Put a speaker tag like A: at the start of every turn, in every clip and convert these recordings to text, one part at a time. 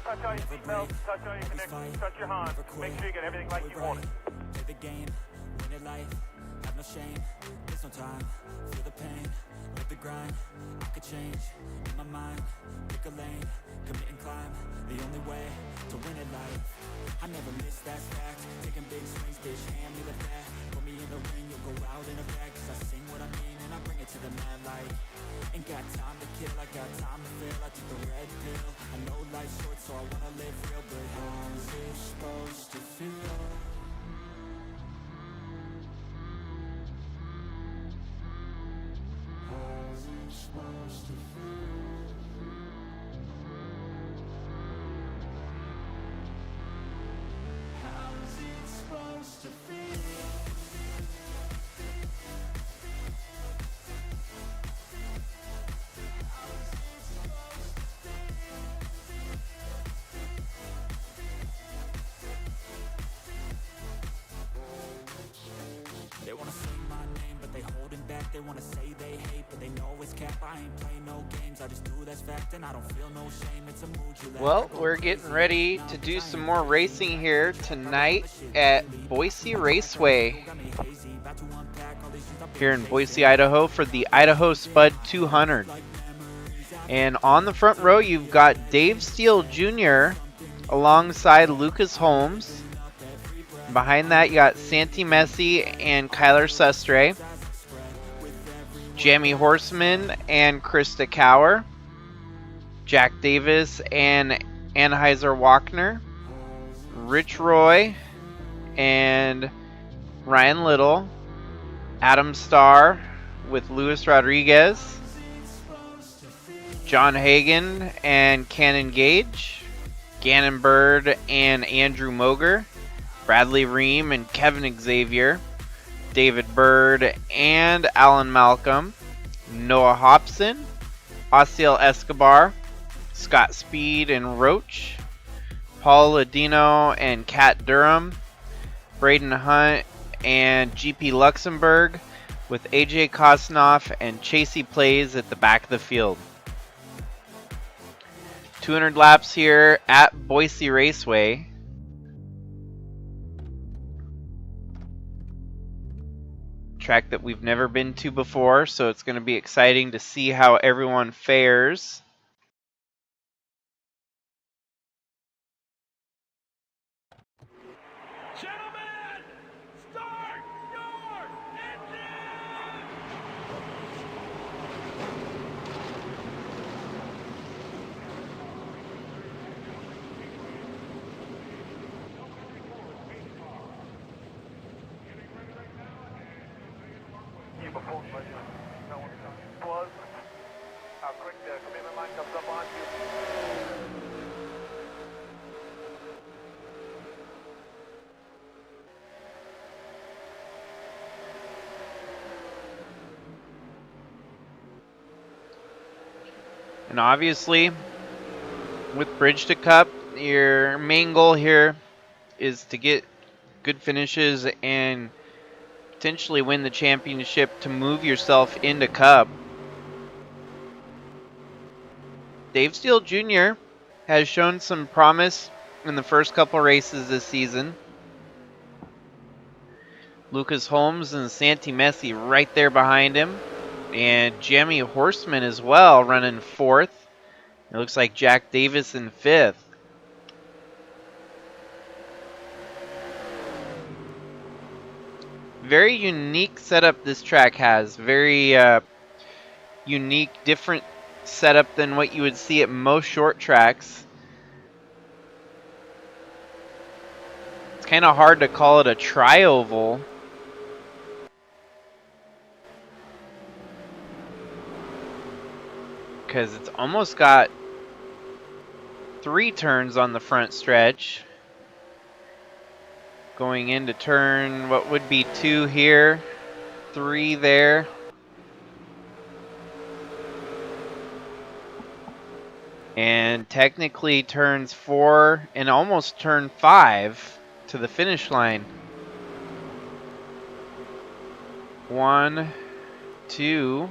A: Touch all your seatbelts, touch all your connections, touch your Hans. Make sure you get everything like you want it.
B: Play the game, win it life, have no shame, there's no time, feel the pain, live the grind, I could change, in my mind, pick a lane, commit and climb, the only way to win it life. I never miss, that's fact, taking big swings, bitch, hand me the bat, put me in the ring, you'll go out in a bag, cause I sing what I mean and I bring it to the mad light. Ain't got time to kill, I got time to feel, I took the red pill, I know life's short so I wanna live real, but how's it supposed to feel? How's it supposed to feel? How's it supposed to feel? They wanna say my name, but they holding back. They wanna say they hate, but they know it's cap. I ain't play no games, I just do that's fact, and I don't feel no shame. It's a mood you lack.
C: Well, we're getting ready to do some more racing here tonight at Boise Raceway here in Boise, Idaho for the Idaho Spud 200. And on the front row, you've got Dave Steele Jr. alongside Lucas Holmes. Behind that, you got Santi Messi and Kyler Sustre, Jamie Horseman and Krista Cower, Jack Davis and Anheuser Wachner, Rich Roy and Ryan Little, Adam Starr with Luis Rodriguez, John Hagan and Cannon Gage, Gannon Bird and Andrew Moger, Bradley Ream and Kevin Xavier, David Bird and Alan Malcolm, Noah Hobson, Osiel Escobar, Scott Speed and Roach, Paul Ladino and Kat Durham, Braden Hunt and GP Luxembourg, with AJ Kosnoff and Chasey Plays at the back of the field. 200 laps here at Boise Raceway. Track that we've never been to before, so it's going to be exciting to see how everyone fares.
A: Gentlemen, start your engine! Keep a pulse by you. No one was. How quick the commitment line comes up on you.
C: And obviously, with Bridge to Cup, your main goal here is to get good finishes and potentially win the championship to move yourself into Cup. Dave Steele Jr. has shown some promise in the first couple races this season. Lucas Holmes and Santi Messi right there behind him. And Jamie Horseman as well running fourth. It looks like Jack Davis in fifth. Very unique setup this track has. Very unique, different setup than what you would see at most short tracks. It's kind of hard to call it a tri-oval. Because it's almost got 3 turns on the front stretch. Going into turn, what would be 2 here, 3 there. And technically turns 4 and almost turn 5 to the finish line. 1, 2.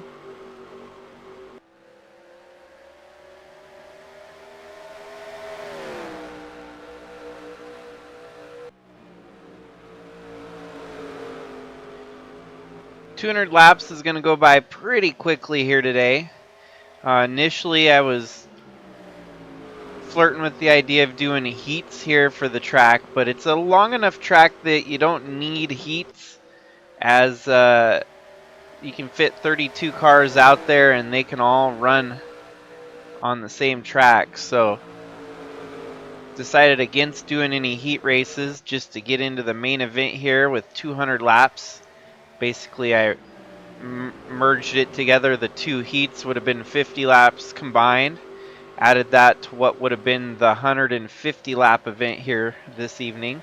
C: 200 laps is going to go by pretty quickly here today. Initially, I was flirting with the idea of doing heats here for the track, but it's a long enough track that you don't need heats, as you can fit 32 cars out there and they can all run on the same track. So decided against doing any heat races just to get into the main event here with 200 laps. Basically, I merged it together. The two heats would have been 50 laps combined. Added that to what would have been the 150 lap event here this evening.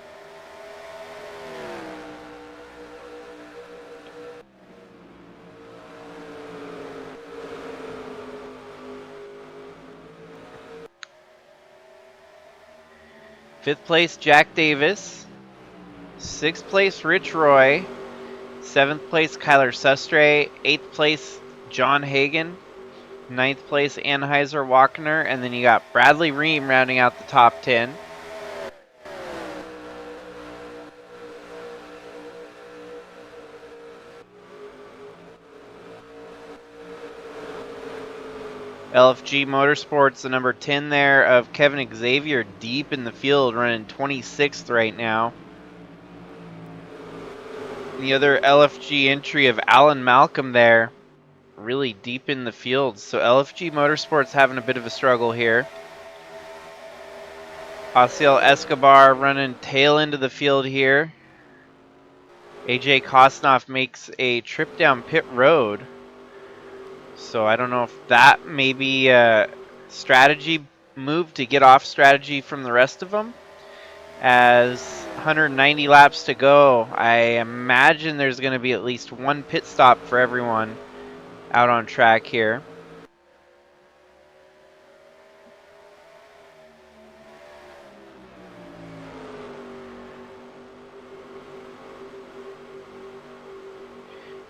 C: Fifth place, Jack Davis. Sixth place, Rich Roy. Seventh place, Kyler Sestre. Eighth place, John Hagan. Ninth place, Anheuser Wagner. And then you got Bradley Ream rounding out the top 10. LFG Motorsports, the number 10 there of Kevin Xavier, deep in the field, running 26th right now. The other LFG entry of Alan Malcolm there, really deep in the field. So LFG Motorsports having a bit of a struggle here. Asiel Escobar running tail into the field here. AJ Kosnoff makes a trip down pit road. So I don't know if that may be a strategy move to get off strategy from the rest of them. As 190 laps to go, I imagine there's going to be at least one pit stop for everyone out on track here.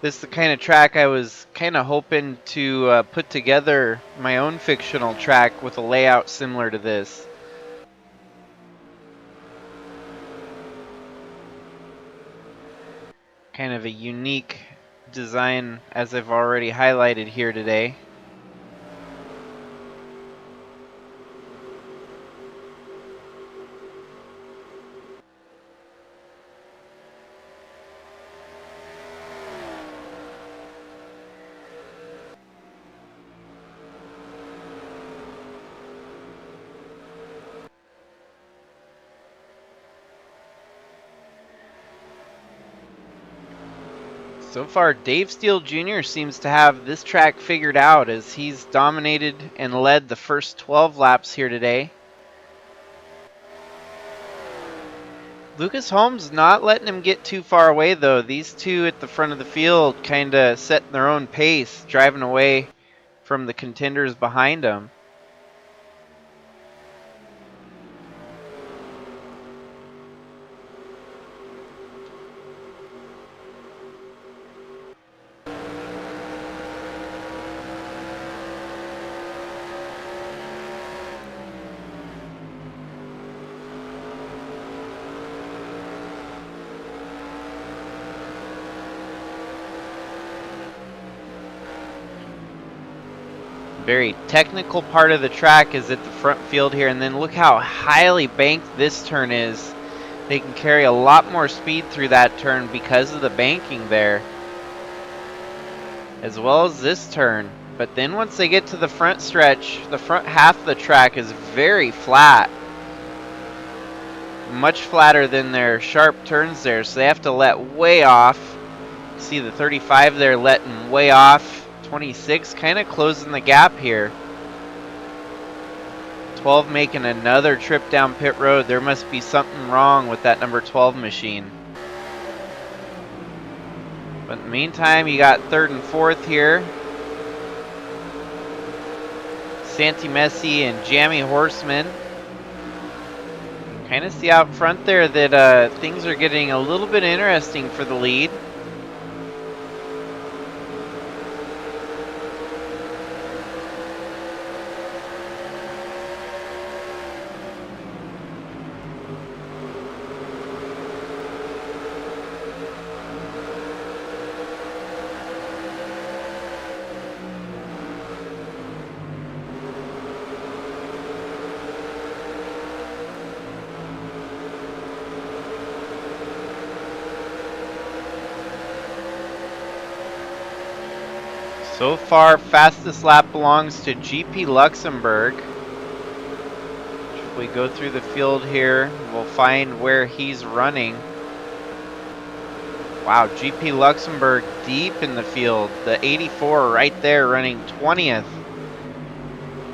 C: This is the kind of track I was kind of hoping to put together my own fictional track with a layout similar to this. Kind of a unique design, as I've already highlighted here today. So far, Dave Steele Jr. seems to have this track figured out, as he's dominated and led the first 12 laps here today. Lucas Holmes not letting him get too far away, though. These two at the front of the field kind of setting their own pace, driving away from the contenders behind them. Very technical part of the track is at the front field here, and then look how highly banked this turn is. They can carry a lot more speed through that turn because of the banking there, as well as this turn. But then once they get to the front stretch, the front half of the track is very flat, much flatter than their sharp turns there, so they have to let way off. See the 35 there letting way off. 26 kind of closing the gap here. 12 making another trip down pit road. There must be something wrong with that number 12 machine. But in the meantime, you got third and fourth here. Santi Messi and Jamie Horseman. Kind of see out front there that things are getting a little bit interesting for the lead. So far, fastest lap belongs to GP Luxembourg. If we go through the field here, we'll find where he's running. Wow, GP Luxembourg deep in the field. The 84 right there running 20th.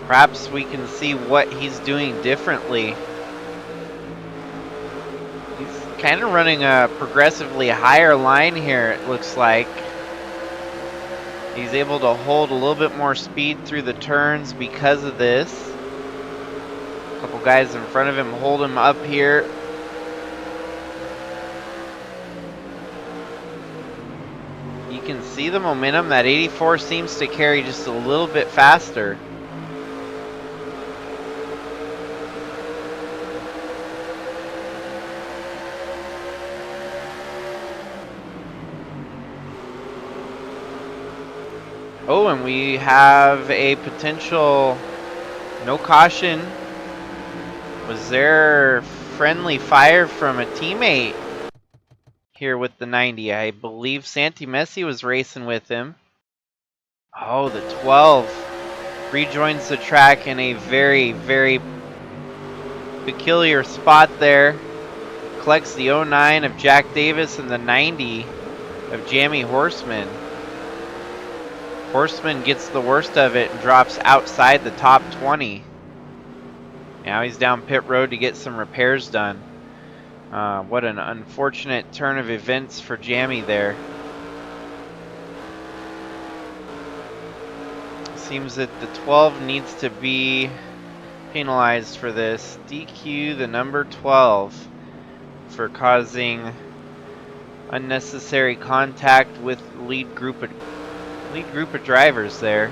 C: Perhaps we can see what he's doing differently. He's kind of running a progressively higher line here, it looks like. He's able to hold a little bit more speed through the turns because of this. A couple guys in front of him hold him up here. You can see the momentum. That 84 seems to carry just a little bit faster. Oh, and we have a potential no caution. Was there friendly fire from a teammate here with the 90? I believe Santi Messi was racing with him. Oh, the 12 rejoins the track in a very, very peculiar spot there. Collects the 09 of Jack Davis and the 90 of Jamie Horseman. Horseman gets the worst of it and drops outside the top 20. Now he's down pit road to get some repairs done. What an unfortunate turn of events for Jamie there. Seems that the 12 needs to be penalized for this. DQ the number 12 for causing unnecessary contact with lead group of drivers there.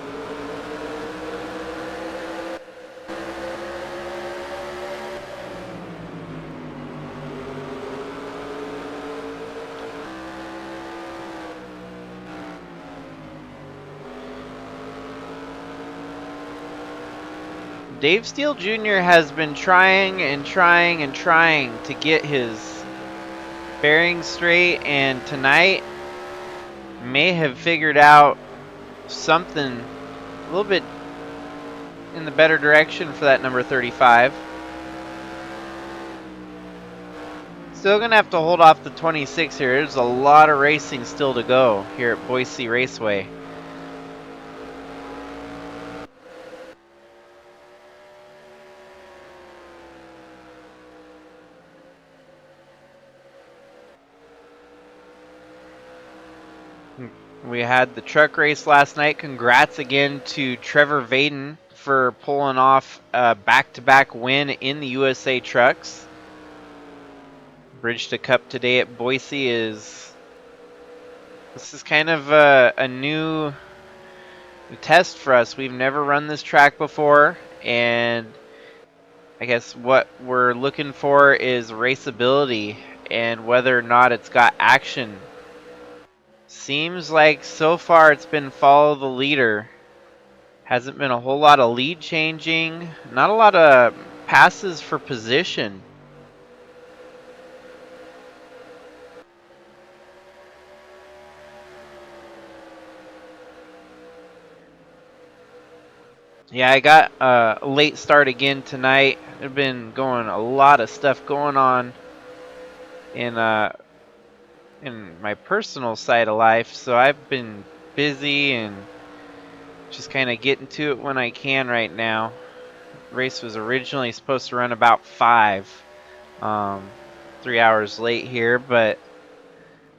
C: Dave Steele Jr. has been trying to get his bearings straight, and tonight may have figured out something a little bit in the better direction for that number 35. Still gonna have to hold off the 26 here. There's a lot of racing still to go here at Boise Raceway. We had the truck race last night. Congrats again to Trevor Vaden for pulling off a back-to-back win in the USA Trucks. Bridge to Cup today at Boise is kind of a new test for us. We've never run this track before, and I guess what we're looking for is raceability and whether or not it's got action. Seems like so far it's been follow the leader. Hasn't been a whole lot of lead changing, not a lot of passes for position. Yeah, I got a late start again tonight. There's been a lot of stuff going on in my personal side of life, so I've been busy and just kind of getting to it when I can right now. Race was originally supposed to run about 5, 3 hours late here, but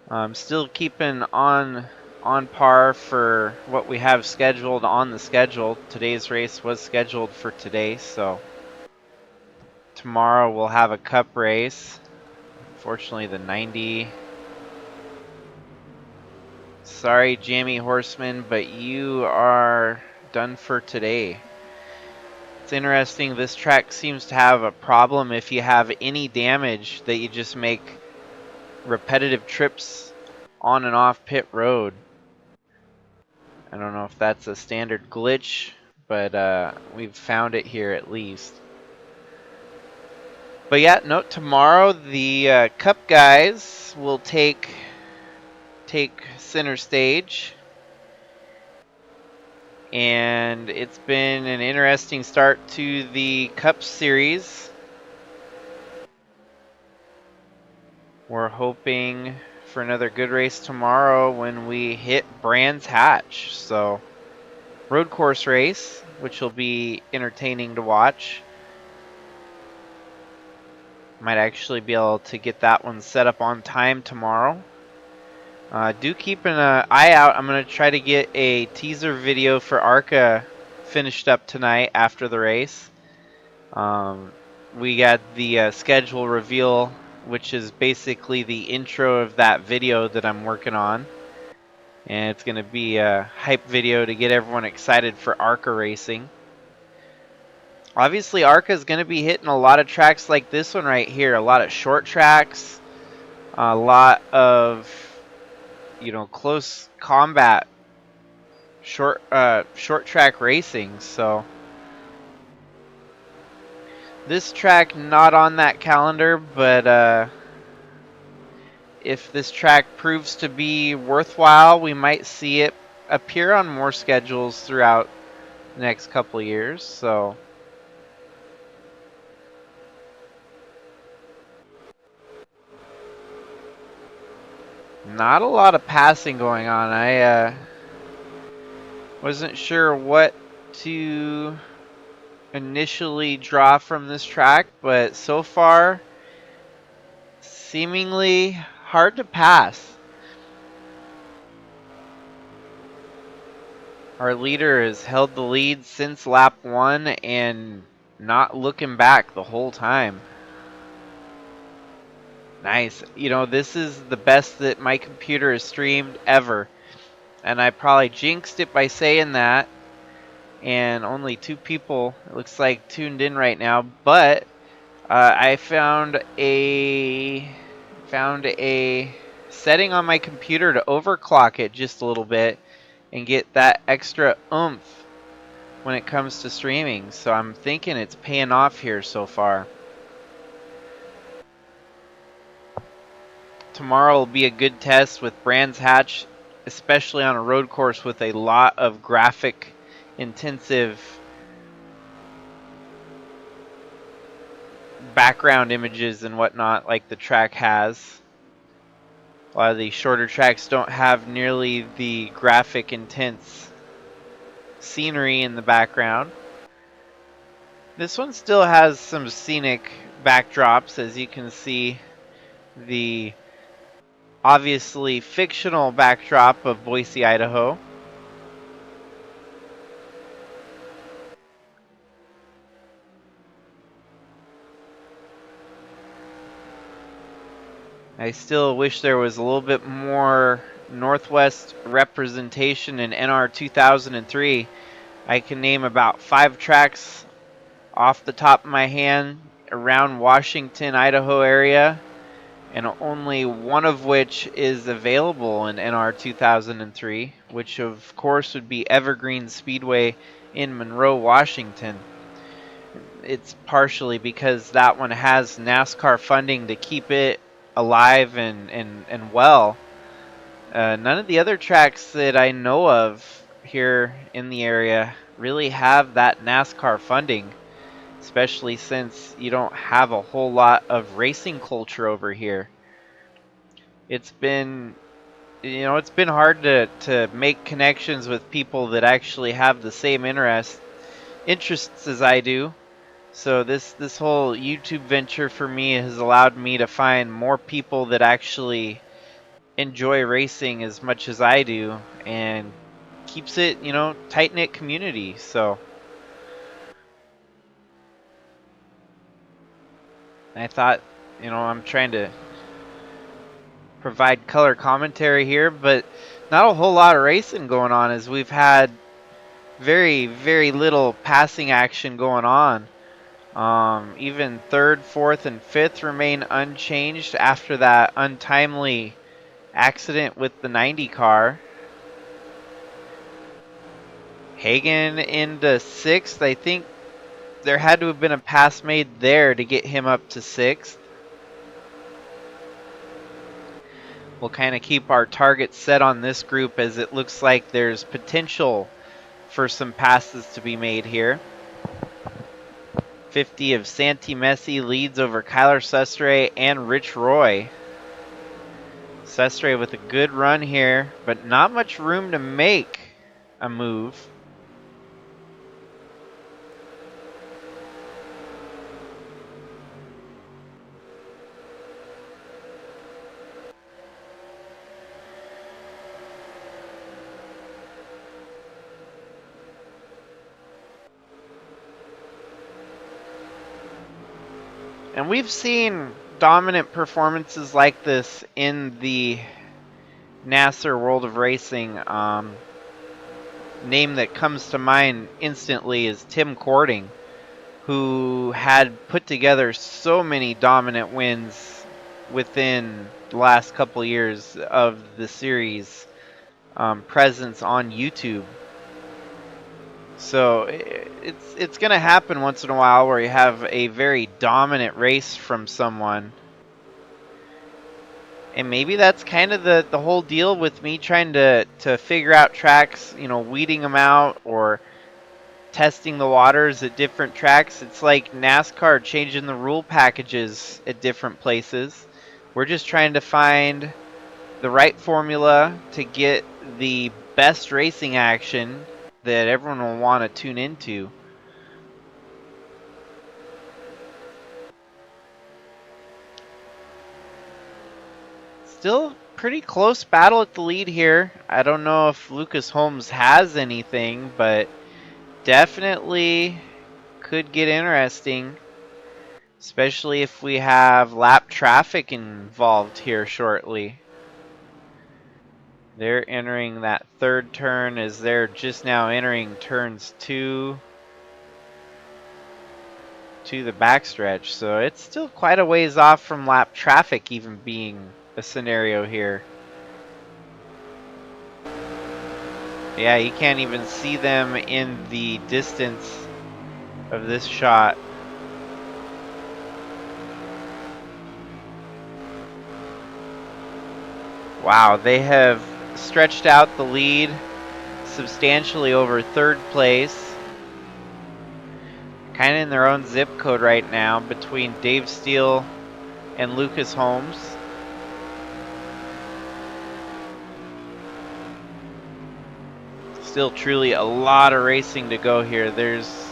C: I'm still keeping on par for what we have scheduled on the schedule. Today's race was scheduled for today, so tomorrow we'll have a cup race. Unfortunately, the 90. Sorry, Jamie Horseman, but you are done for today. It's interesting, this track seems to have a problem if you have any damage that you just make repetitive trips on and off pit road. I don't know if that's a standard glitch, but we've found it here at least. But yeah, no, tomorrow the Cup guys will take center stage. And it's been an interesting start to the Cup Series. We're hoping for another good race tomorrow when we hit Brands Hatch. So, road course race, which will be entertaining to watch. Might actually be able to get that one set up on time tomorrow. Do keep an eye out. I'm going to try to get a teaser video for ARCA finished up tonight after the race. We got the schedule reveal, which is basically the intro of that video that I'm working on. And it's going to be a hype video to get everyone excited for ARCA racing. Obviously, ARCA is going to be hitting a lot of tracks like this one right here. A lot of short tracks, a lot of, close combat, short track racing. So this track not on that calendar, but if this track proves to be worthwhile, we might see it appear on more schedules throughout the next couple of years. So not a lot of passing going on. I wasn't sure what to initially draw from this track, but so far seemingly hard to pass. Our leader has held the lead since lap 1 and not looking back the whole time. Nice. This is the best that my computer has streamed ever. And I probably jinxed it by saying that. And only 2 people, it looks like, tuned in right now. But I found a setting on my computer to overclock it just a little bit and get that extra oomph when it comes to streaming. So I'm thinking it's paying off here so far. Tomorrow will be a good test with Brands Hatch, especially on a road course with a lot of graphic intensive background images and whatnot like the track has. A lot of the shorter tracks don't have nearly the graphic intense scenery in the background. This one still has some scenic backdrops, as you can see. The obviously fictional backdrop of Boise, Idaho. I still wish there was a little bit more Northwest representation in NR2003. I can name about 5 tracks off the top of my hand around Washington, Idaho area, and only one of which is available in NR2003, which of course would be Evergreen Speedway in Monroe, Washington. It's partially because that one has NASCAR funding to keep it alive and well. None of the other tracks that I know of here in the area really have that NASCAR funding, especially since you don't have a whole lot of racing culture over here. It's been hard to make connections with people that actually have the same interests as I do. So this whole YouTube venture for me has allowed me to find more people that actually enjoy racing as much as I do, and keeps it, tight-knit community. So I thought, I'm trying to provide color commentary here, but not a whole lot of racing going on, as we've had very, very little passing action going on. Even 3rd, 4th, and 5th remain unchanged after that untimely accident with the 90 car. Hagen into 6th. I think there had to have been a pass made there to get him up to 6th. We'll kind of keep our target set on this group, as it looks like there's potential for some passes to be made here. 50 of Santi Messi leads over Kyler Sestre and Rich Roy. Sestre with a good run here, but not much room to make a move. And we've seen dominant performances like this in the NASCAR World of Racing. Name that comes to mind instantly is Tim Cording, who had put together so many dominant wins within the last couple years of the series presence on YouTube. So it's going to happen once in a while where you have a very dominant race from someone. And maybe that's kind of the whole deal with me trying to figure out tracks, you know, weeding them out or testing the waters at different tracks. It's like NASCAR changing the rule packages at different places. We're just trying to find the right formula to get the best racing action that everyone will want to tune into. Still pretty close battle at the lead here. I don't know if Lucas Holmes has anything, but definitely could get interesting, especially if we have lap traffic involved here shortly. They're entering that third turn as they're just now entering turns 2 to the backstretch. So it's still quite a ways off from lap traffic even being a scenario here. Yeah, you can't even see them in the distance of this shot. Wow, they have stretched out the lead substantially over third place. Kind of in their own zip code right now between Dave Steele and Lucas Holmes. Still truly a lot of racing to go here. There's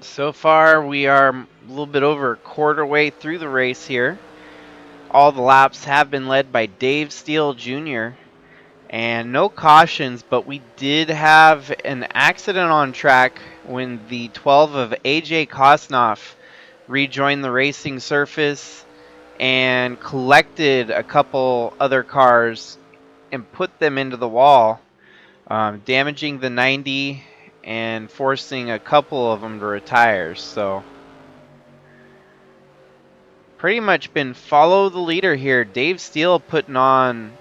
C: So far, we are a little bit over a quarter way through the race here. All the laps have been led by Dave Steele Jr. And no cautions, but we did have an accident on track when the 12 of AJ Kosnoff rejoined the racing surface and collected a couple other cars and put them into the wall, damaging the 90 and forcing a couple of them to retire. So pretty much been follow the leader here. Dave Steele putting on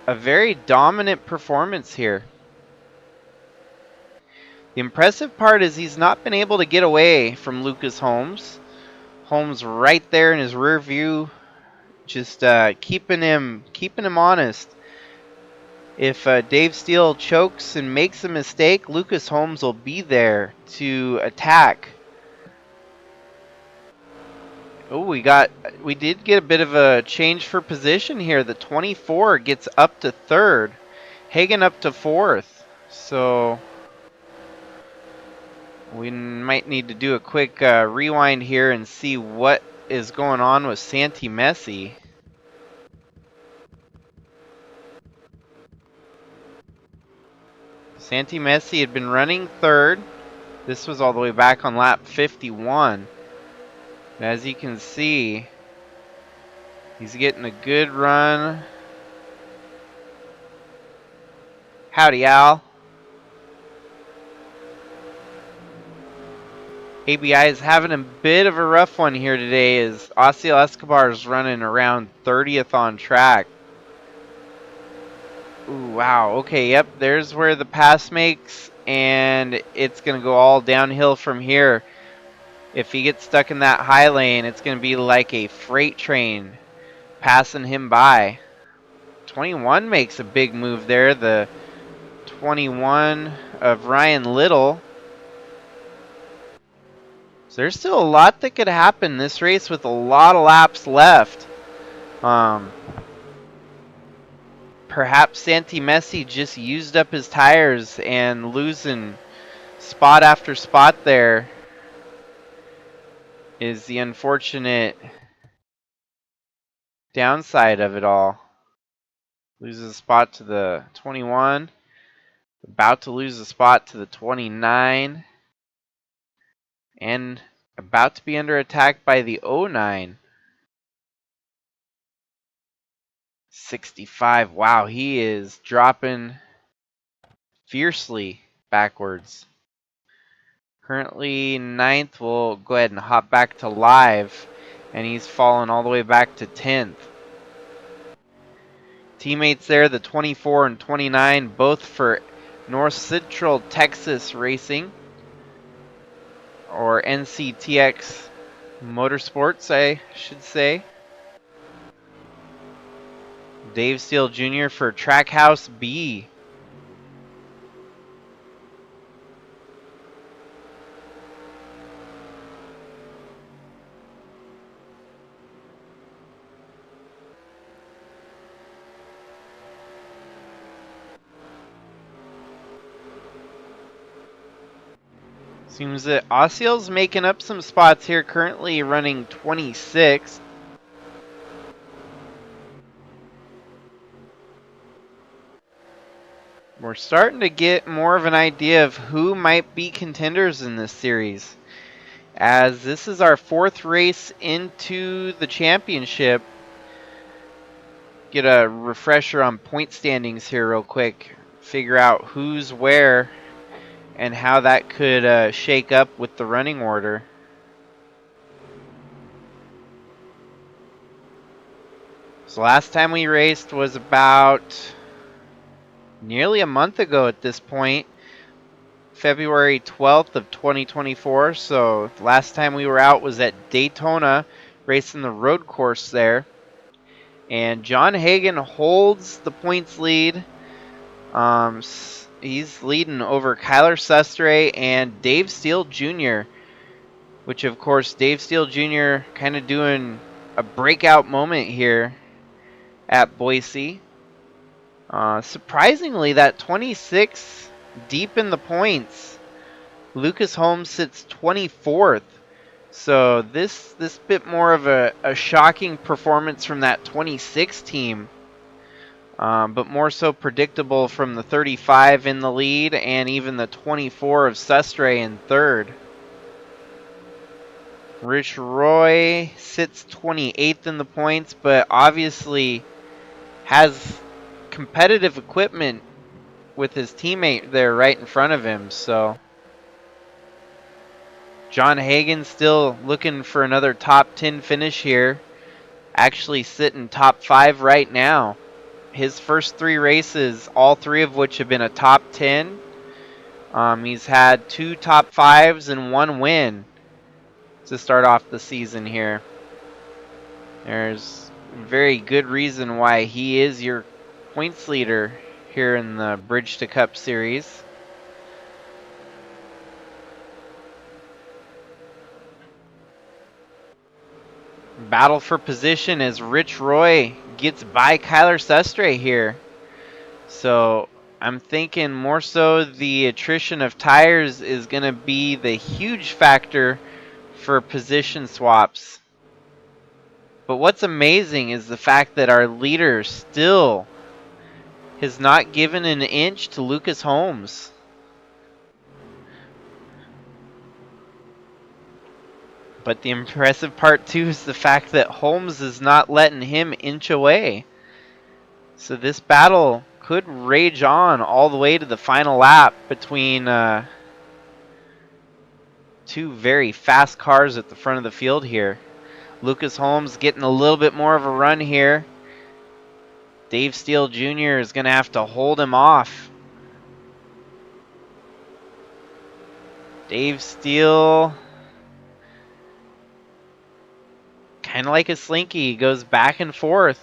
C: a very dominant performance here. The impressive part is he's not been able to get away from Lucas Holmes. Holmes right there in his rear view, just keeping him honest. If Dave Steele chokes and makes a mistake, Lucas Holmes will be there to attack. Oh, we did get a bit of a change for position here. The 24 gets up to third, Hagen up to fourth. So we might need to do a quick rewind here and see what is going on with Santi Messi. Santi Messi had been running third. This was all the way back on lap 51. As you can see, he's getting a good run. Howdy, Al. ABI is having a bit of a rough one here today as Osiel Escobar is running around 30th on track. Ooh, wow. Okay, yep, there's where the pass makes, and it's going to go all downhill from here. If he gets stuck in that high lane, it's going to be like a freight train passing him by. 21 makes a big move there. The 21 of Ryan Little. So there's still a lot that could happen this race with a lot of laps left. Perhaps Santi Messi just used up his tires and losing spot after spot there is the unfortunate downside of it all. Loses a spot to the 21. About to lose a spot to the 29. And about to be under attack by the 09. 65. Wow, he is dropping fiercely backwards. Currently ninth. We'll go ahead and hop back to live. And he's fallen all the way back to 10th. Teammates there, the 24 and 29, both for North Central Texas Racing. Or NCTX Motorsports, I should say. Dave Steele Jr. for Trackhouse B. Seems that Osiel's making up some spots here, currently running 26th. We're starting to get more of an idea of who might be contenders in this series, as this is our fourth race into the championship. Get a refresher on point standings here real quick, figure out who's where and how that could shake up with the running order. So last time we raced was about nearly a month ago at this point, February 12th of 2024. So last time we were out was at Daytona, racing the road course there. And John Hagen holds the points lead. He's leading over Kyler Sustre and Dave Steele Jr., which of course Dave Steele Jr. kind of doing a breakout moment here at Boise. Surprisingly, that 26 deep in the points Lucas Holmes sits 24th. So this bit more of a shocking performance from that 26 team, but more so predictable from the 35 in the lead and even the 24 of Sestre in third. Rich Roy sits 28th in the points, but obviously has competitive equipment with his teammate there right in front of him. So John Hagen still looking for another top 10 finish here. Actually sitting top 5 right now. His first 3 races, all 3 of which have been a top 10. He's had 2 top 5s and 1 win to start off the season here. There's a very good reason why he is your points leader here in the Bridge to Cup series. Battle for position as Rich Roy gets by Kyler Sestre here. So I'm thinking more so the attrition of tires is going to be the huge factor for position swaps. But what's amazing is the fact that our leader still has not given an inch to Lucas Holmes. But the impressive part too is the fact that Holmes is not letting him inch away. So this battle could rage on all the way to the final lap between 2 very fast cars at the front of the field here. Lucas Holmes getting a little bit more of a run here. Dave Steele Jr. is going to have to hold him off. Dave Steele, kind of like a slinky, goes back and forth.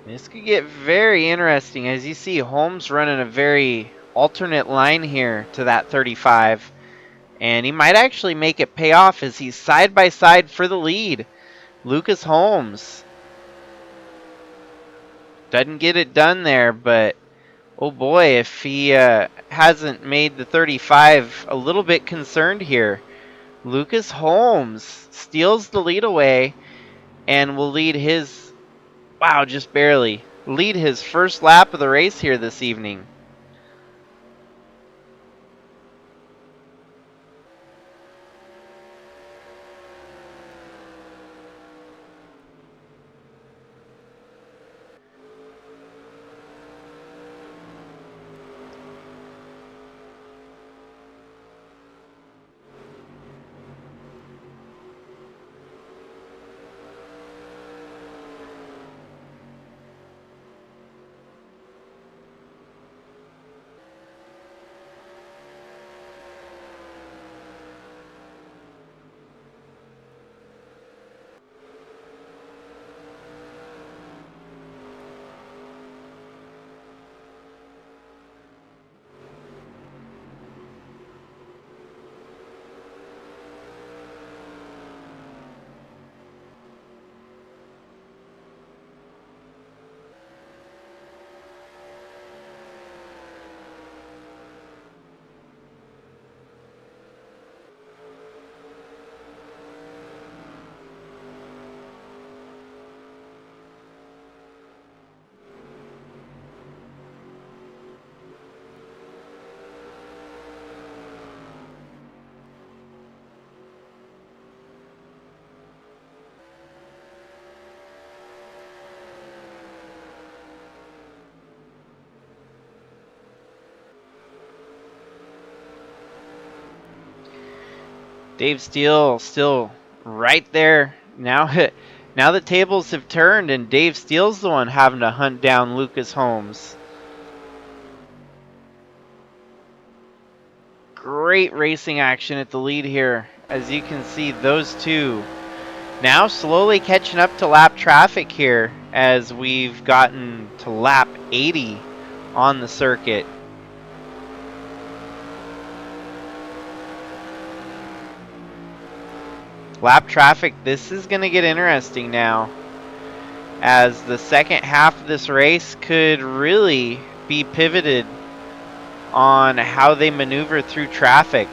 C: This could get very interesting as you see Holmes running a very alternate line here to that 35. And he might actually make it pay off as he's side by side for the lead. Lucas Holmes doesn't get it done there, but oh boy, if he hasn't made the 35 a little bit concerned here. Lucas Holmes steals the lead away and will lead his, wow, just barely, lead his first lap of the race here this evening. Dave Steele still right there. Now the tables have turned and Dave Steele's the one having to hunt down Lucas Holmes. Great racing action at the lead here. As you can see, those two now slowly catching up to lap traffic here as we've gotten to lap 80 on the circuit. Lap traffic, this is going to get interesting now, as the second half of this race could really be pivoted on how they maneuver through traffic.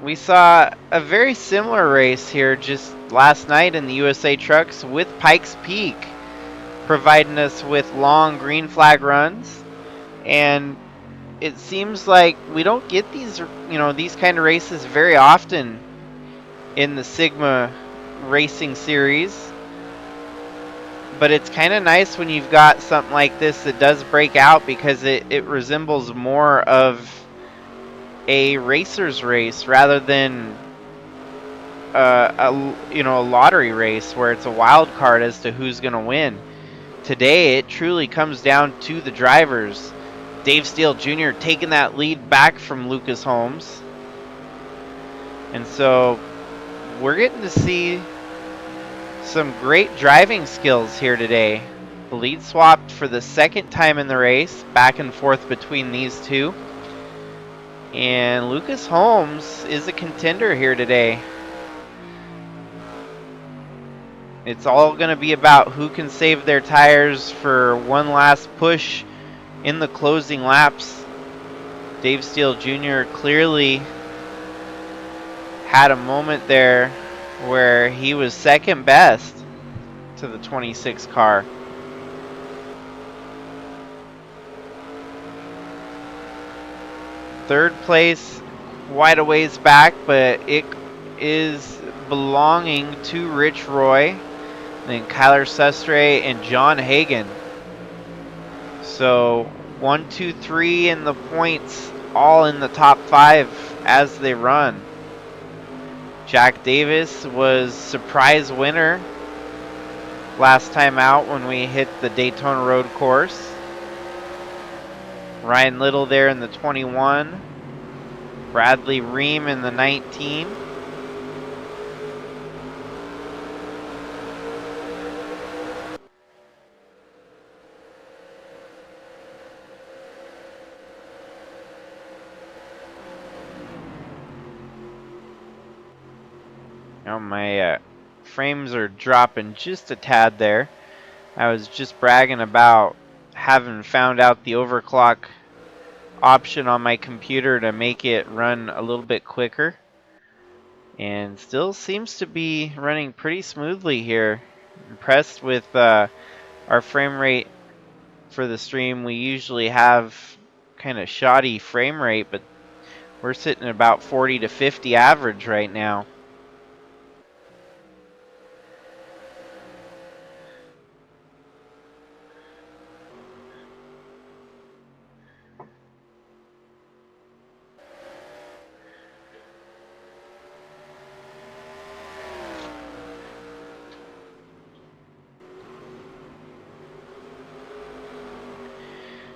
C: We saw a very similar race here just last night in the USA Trucks with Pikes Peak providing us with long green flag runs, and it seems like we don't get these, these kind of races very often in the Sigma racing series. But it's kind of nice when you've got something like this that does break out, because it resembles more of a racer's race rather than a lottery race where it's a wild card as to who's going to win. Today it truly comes down to the drivers. Dave Steele Jr. taking that lead back from Lucas Holmes. And so we're getting to see some great driving skills here today. The lead swapped for the second time in the race, back and forth between these two. And Lucas Holmes is a contender here today. It's all going to be about who can save their tires for one last push in the closing laps. Dave Steele Jr. clearly had a moment there where he was second best to the 26 car. Third place, quite a ways back, but it is belonging to Rich Roy, then Kyler Sestre and John Hagan. So 1, 2, 3 in the points, all in the top 5 as they run. Jack Davis was surprise winner last time out when we hit the Daytona Road Course. Ryan Little there in the 21. Bradley Ream in the 19. Now my frames are dropping just a tad there. I was just bragging about having found out the overclock option on my computer to make it run a little bit quicker, and still seems to be running pretty smoothly here. Impressed with our frame rate for the stream. We usually have kind of shoddy frame rate, but we're sitting at about 40 to 50 average right now.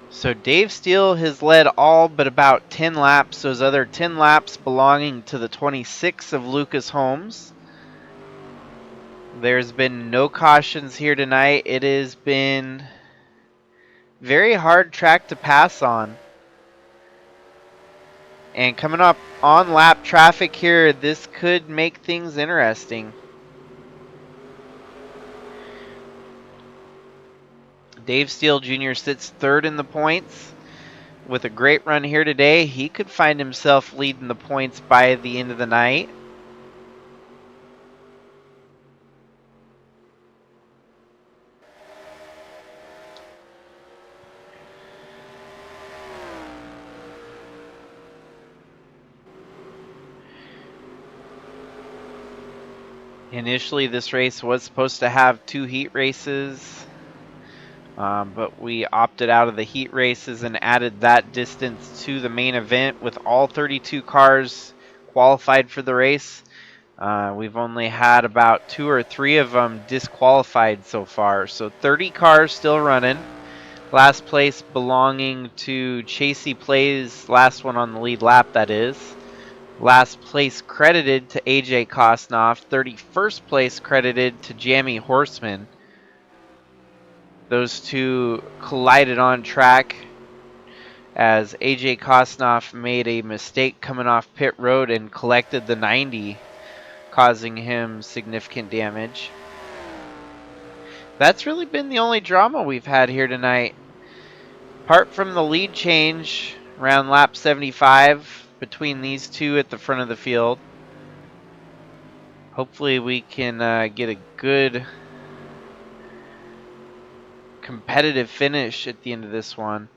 C: So Dave Steele has led all but about 10 laps, those other 10 laps belonging to the 26 of Lucas Holmes. There's been no cautions here tonight. It has been very hard track to pass on. And coming up on lap traffic here, this could make things interesting. Dave Steele Jr. sits third in the points. With a great run here today, he could find himself leading the points by the end of the night. Initially, this race was supposed to have 2 heat races. But we opted out of the heat races and added that distance to the main event with all 32 cars qualified for the race. We've only had about 2 or 3 of them disqualified so far. So 30 cars still running. Last place belonging to Chasey Plays, last one on the lead lap, that is. Last place credited to AJ Kosnoff. 31st place credited to Jamie Horseman. Those two collided on track as AJ Kosnoff made a mistake coming off pit road and collected the 90, causing him significant damage. That's really been the only drama we've had here tonight. Apart from the lead change around lap 75 between these two at the front of the field. Hopefully we can get a good competitive finish at the end of this one.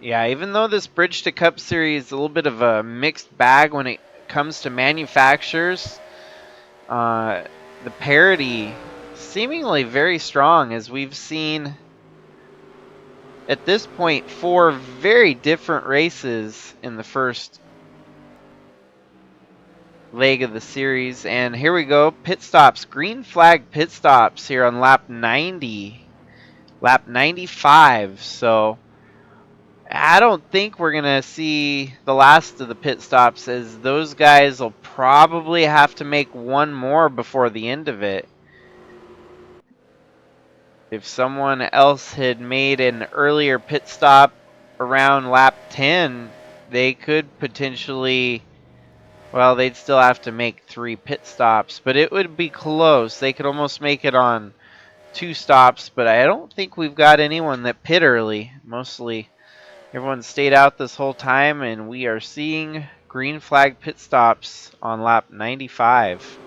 C: Yeah, even though this Bridge to Cup series is a little bit of a mixed bag when it comes to manufacturers, the parity seemingly very strong, as we've seen at this point 4 very different races in the first leg of the series. And here we go, pit stops, green flag pit stops here on lap 90, lap 95. So I don't think we're going to see the last of the pit stops, as those guys will probably have to make one more before the end of it. If someone else had made an earlier pit stop around lap 10, they could potentially, well, they'd still have to make 3 pit stops, but it would be close. They could almost make it on 2 stops, but I don't think we've got anyone that pit early. Mostly everyone stayed out this whole time, and we are seeing green flag pit stops on lap 95.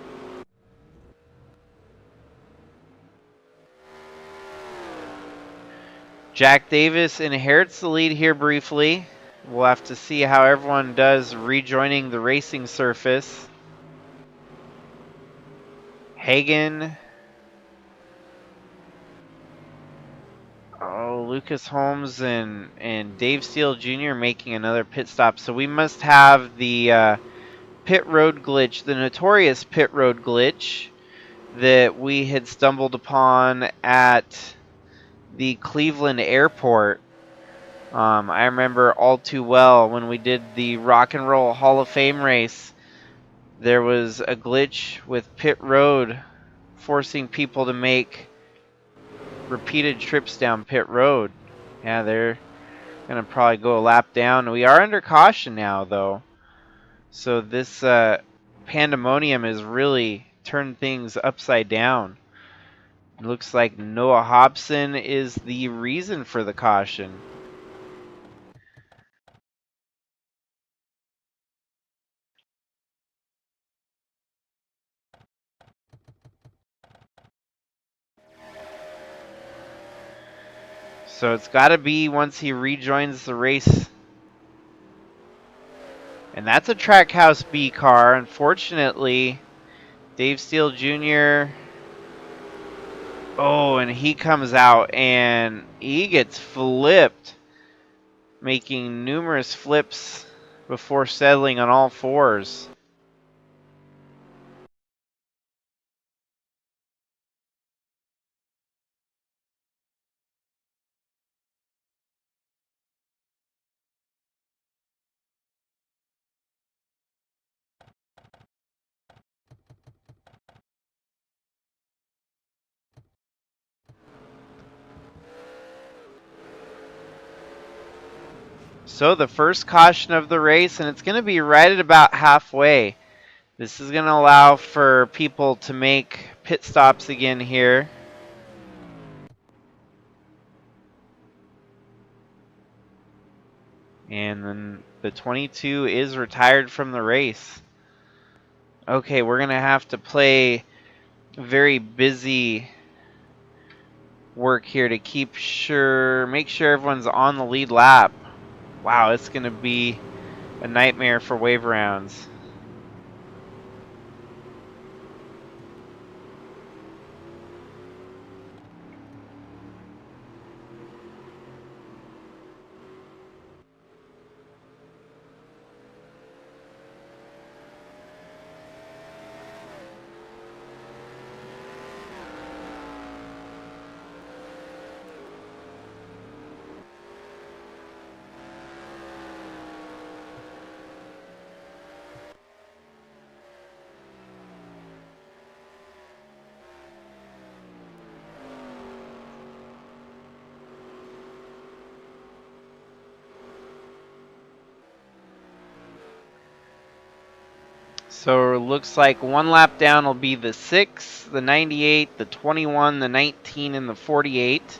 C: Jack Davis inherits the lead here briefly. We'll have to see how everyone does rejoining the racing surface. Hagan. Oh, Lucas Holmes and Dave Steele Jr. making another pit stop. So we must have the pit road glitch, the notorious pit road glitch that we had stumbled upon at the Cleveland airport. I remember all too well when we did the Rock and Roll Hall of Fame race. There was a glitch with pit road forcing people to make repeated trips down pit road. Yeah, they're going to probably go a lap down. We are under caution now, though. So this pandemonium has really turned things upside down. It looks like Noah Hobson is the reason for the caution. So it's got to be once he rejoins the race. And that's a Trackhouse B car. Unfortunately, Dave Steele Jr. Oh, and he comes out and he gets flipped, making numerous flips before settling on all fours. So the first caution of the race, and it's going to be right at about halfway. This is going to allow for people to make pit stops again here. And then the 22 is retired from the race. Okay, we're going to have to play very busy work here to make sure everyone's on the lead lap. Wow, it's going to be a nightmare for wave rounds. So it looks like one lap down will be the 6, the 98, the 21, the 19, and the 48.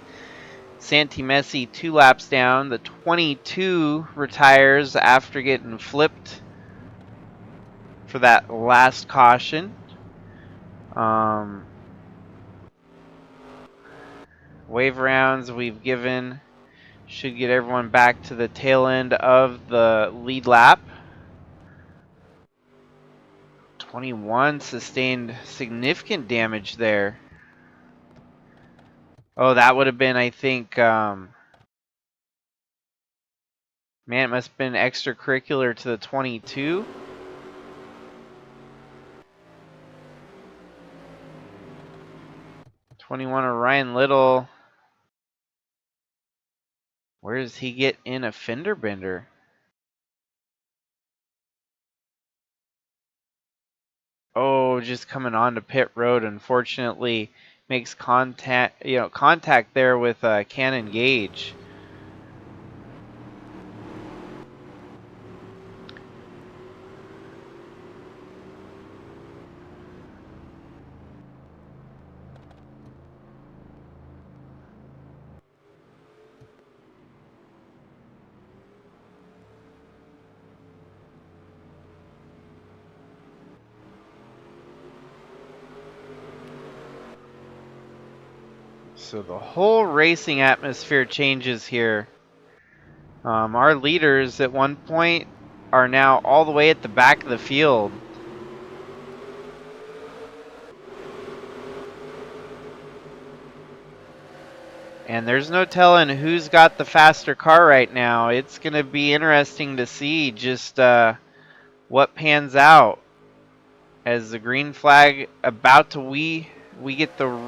C: Santi Messi 2 laps down. The 22 retires after getting flipped for that last caution. Wave rounds we've given should get everyone back to the tail end of the lead lap. 21 sustained significant damage there. Oh, that would have been, I think, man, it must have been extracurricular to the 22. '21 of Ryan Little. Where does he get in a fender bender? Oh, just coming onto pit road. Unfortunately, makes contact there with Cannon Gage. So the whole racing atmosphere changes here. Our leaders at one point are now all the way at the back of the field. And there's no telling who's got the faster car right now. It's going to be interesting to see just what pans out. As the green flag about to we get the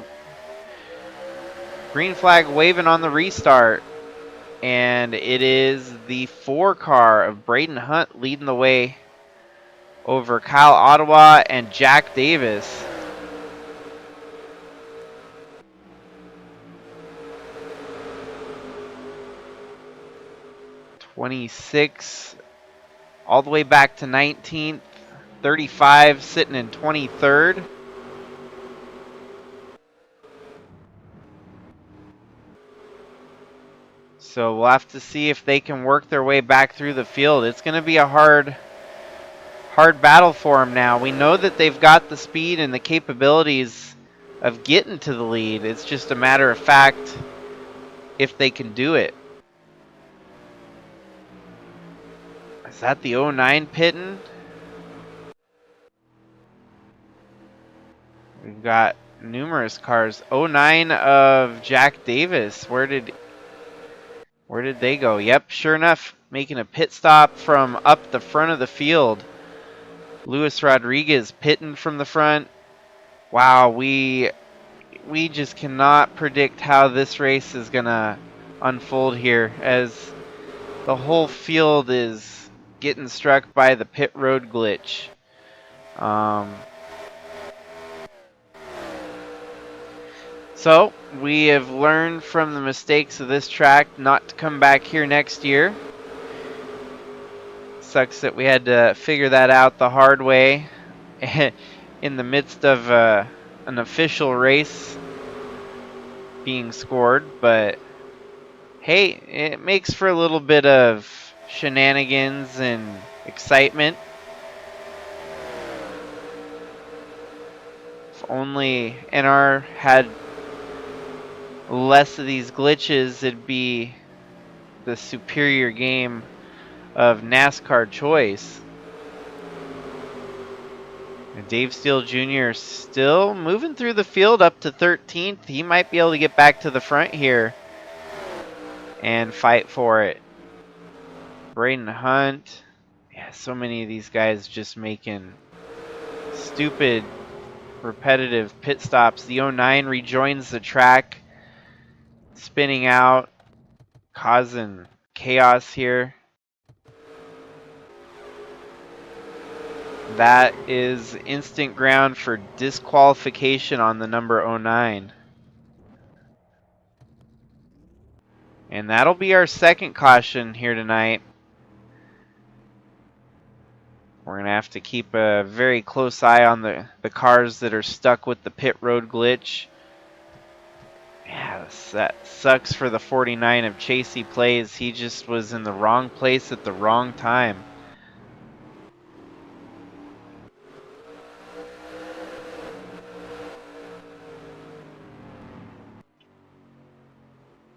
C: green flag waving on the restart. And it is the 4 car of Braden Hunt leading the way over Kyle Ottawa and Jack Davis. '26 all the way back to 19th. 35 sitting in 23rd. So we'll have to see if they can work their way back through the field. It's going to be a hard battle for them now. We know that they've got the speed and the capabilities of getting to the lead. It's just a matter of fact if they can do it. Is that the 09 pitting? We've got numerous cars. 09 of Jack Davis. Where did they go? Yep, sure enough, making a pit stop from up the front of the field. Luis Rodriguez pitting from the front. Wow, we just cannot predict how this race is gonna unfold here, as the whole field is getting struck by the pit road glitch. So we have learned from the mistakes of this track not to come back here next year. Sucks that we had to figure that out the hard way in the midst of an official race being scored, but hey, it makes for a little bit of shenanigans and excitement. If only NR had less of these glitches, it'd be the superior game of NASCAR choice. And Dave Steele Jr. still moving through the field up to 13th. He might be able to get back to the front here and fight for it. Braden Hunt. Yeah, so many of these guys just making stupid, repetitive pit stops. The 09 rejoins the track, spinning out, causing chaos here. That is instant ground for disqualification on the number 09. And that'll be our second caution here tonight. We're going to have to keep a very close eye on the cars that are stuck with the pit road glitch. Yeah, that sucks for the 49 of Chasey Plays. He just was in the wrong place at the wrong time.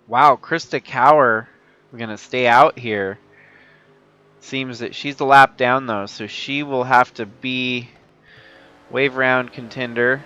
C: Wow, Krista Cower, we're going to stay out here. Seems that she's a lap down though, so she will have to be wave round contender.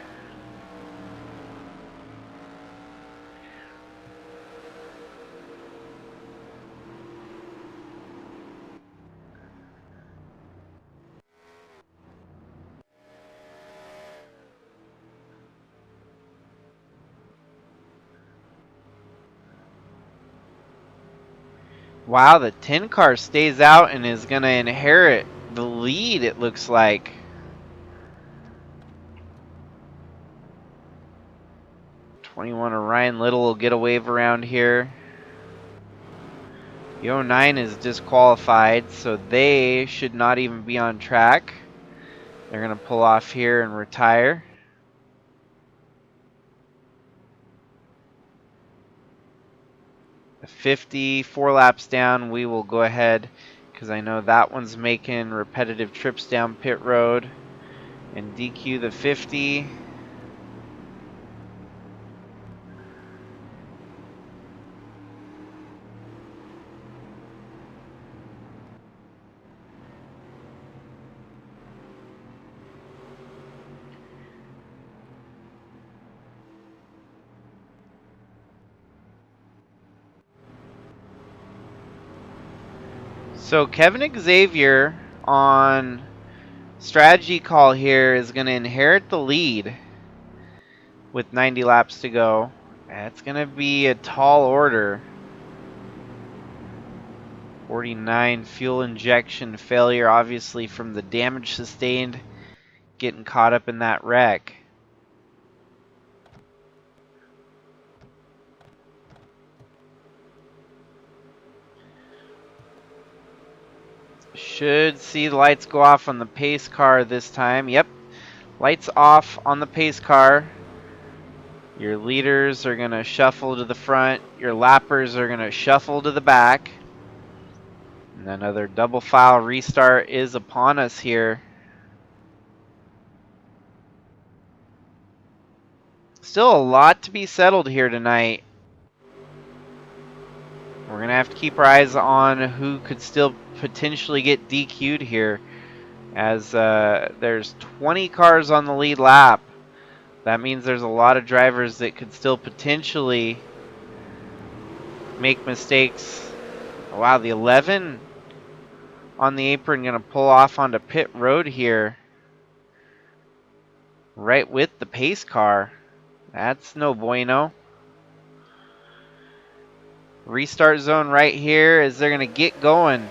C: Wow, the 10 car stays out and is going to inherit the lead, it looks like. '21 of Ryan Little will get a wave around here. The 09 is disqualified, so they should not even be on track. They're going to pull off here and retire. The 50, 4 laps down, we will go ahead because I know that one's making repetitive trips down pit road, and DQ the 50. So Kevin Xavier on strategy call here is going to inherit the lead with 90 laps to go. That's going to be a tall order. 49 fuel injection failure, obviously from the damage sustained getting caught up in that wreck. Should see the lights go off on the pace car this time. Yep, lights off on the pace car. Your leaders are going to shuffle to the front. Your lappers are going to shuffle to the back. And another double file restart is upon us here. Still a lot to be settled here tonight. We're going to have to keep our eyes on who could still potentially get DQ'd here, as there's 20 cars on the lead lap. That means there's a lot of drivers that could still potentially make mistakes. Wow, the 11 on the apron going to pull off onto pit road here, right with the pace car. That's no bueno. Restart zone right here as they're going to get going.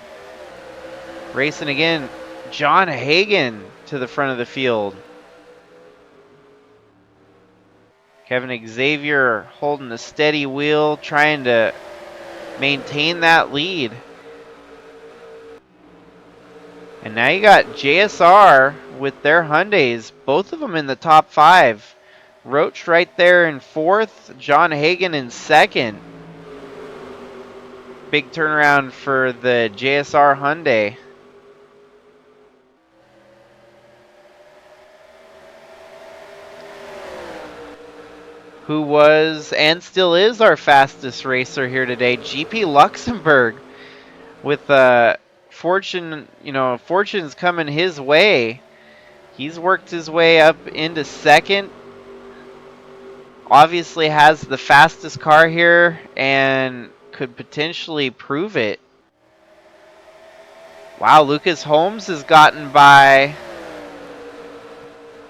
C: Racing again, John Hagan to the front of the field. Kevin Xavier holding the steady wheel, trying to maintain that lead. And now you got JSR with their Hyundais, both of them in the top 5. Roach right there in 4th, John Hagan in 2nd. Big turnaround for the JSR Hyundai. who was and still is our fastest racer here today, GP Luxembourg, with fortune's coming his way. He's worked his way up into second. Obviously has the fastest car here and could potentially prove it. Wow, Lucas Holmes has gotten by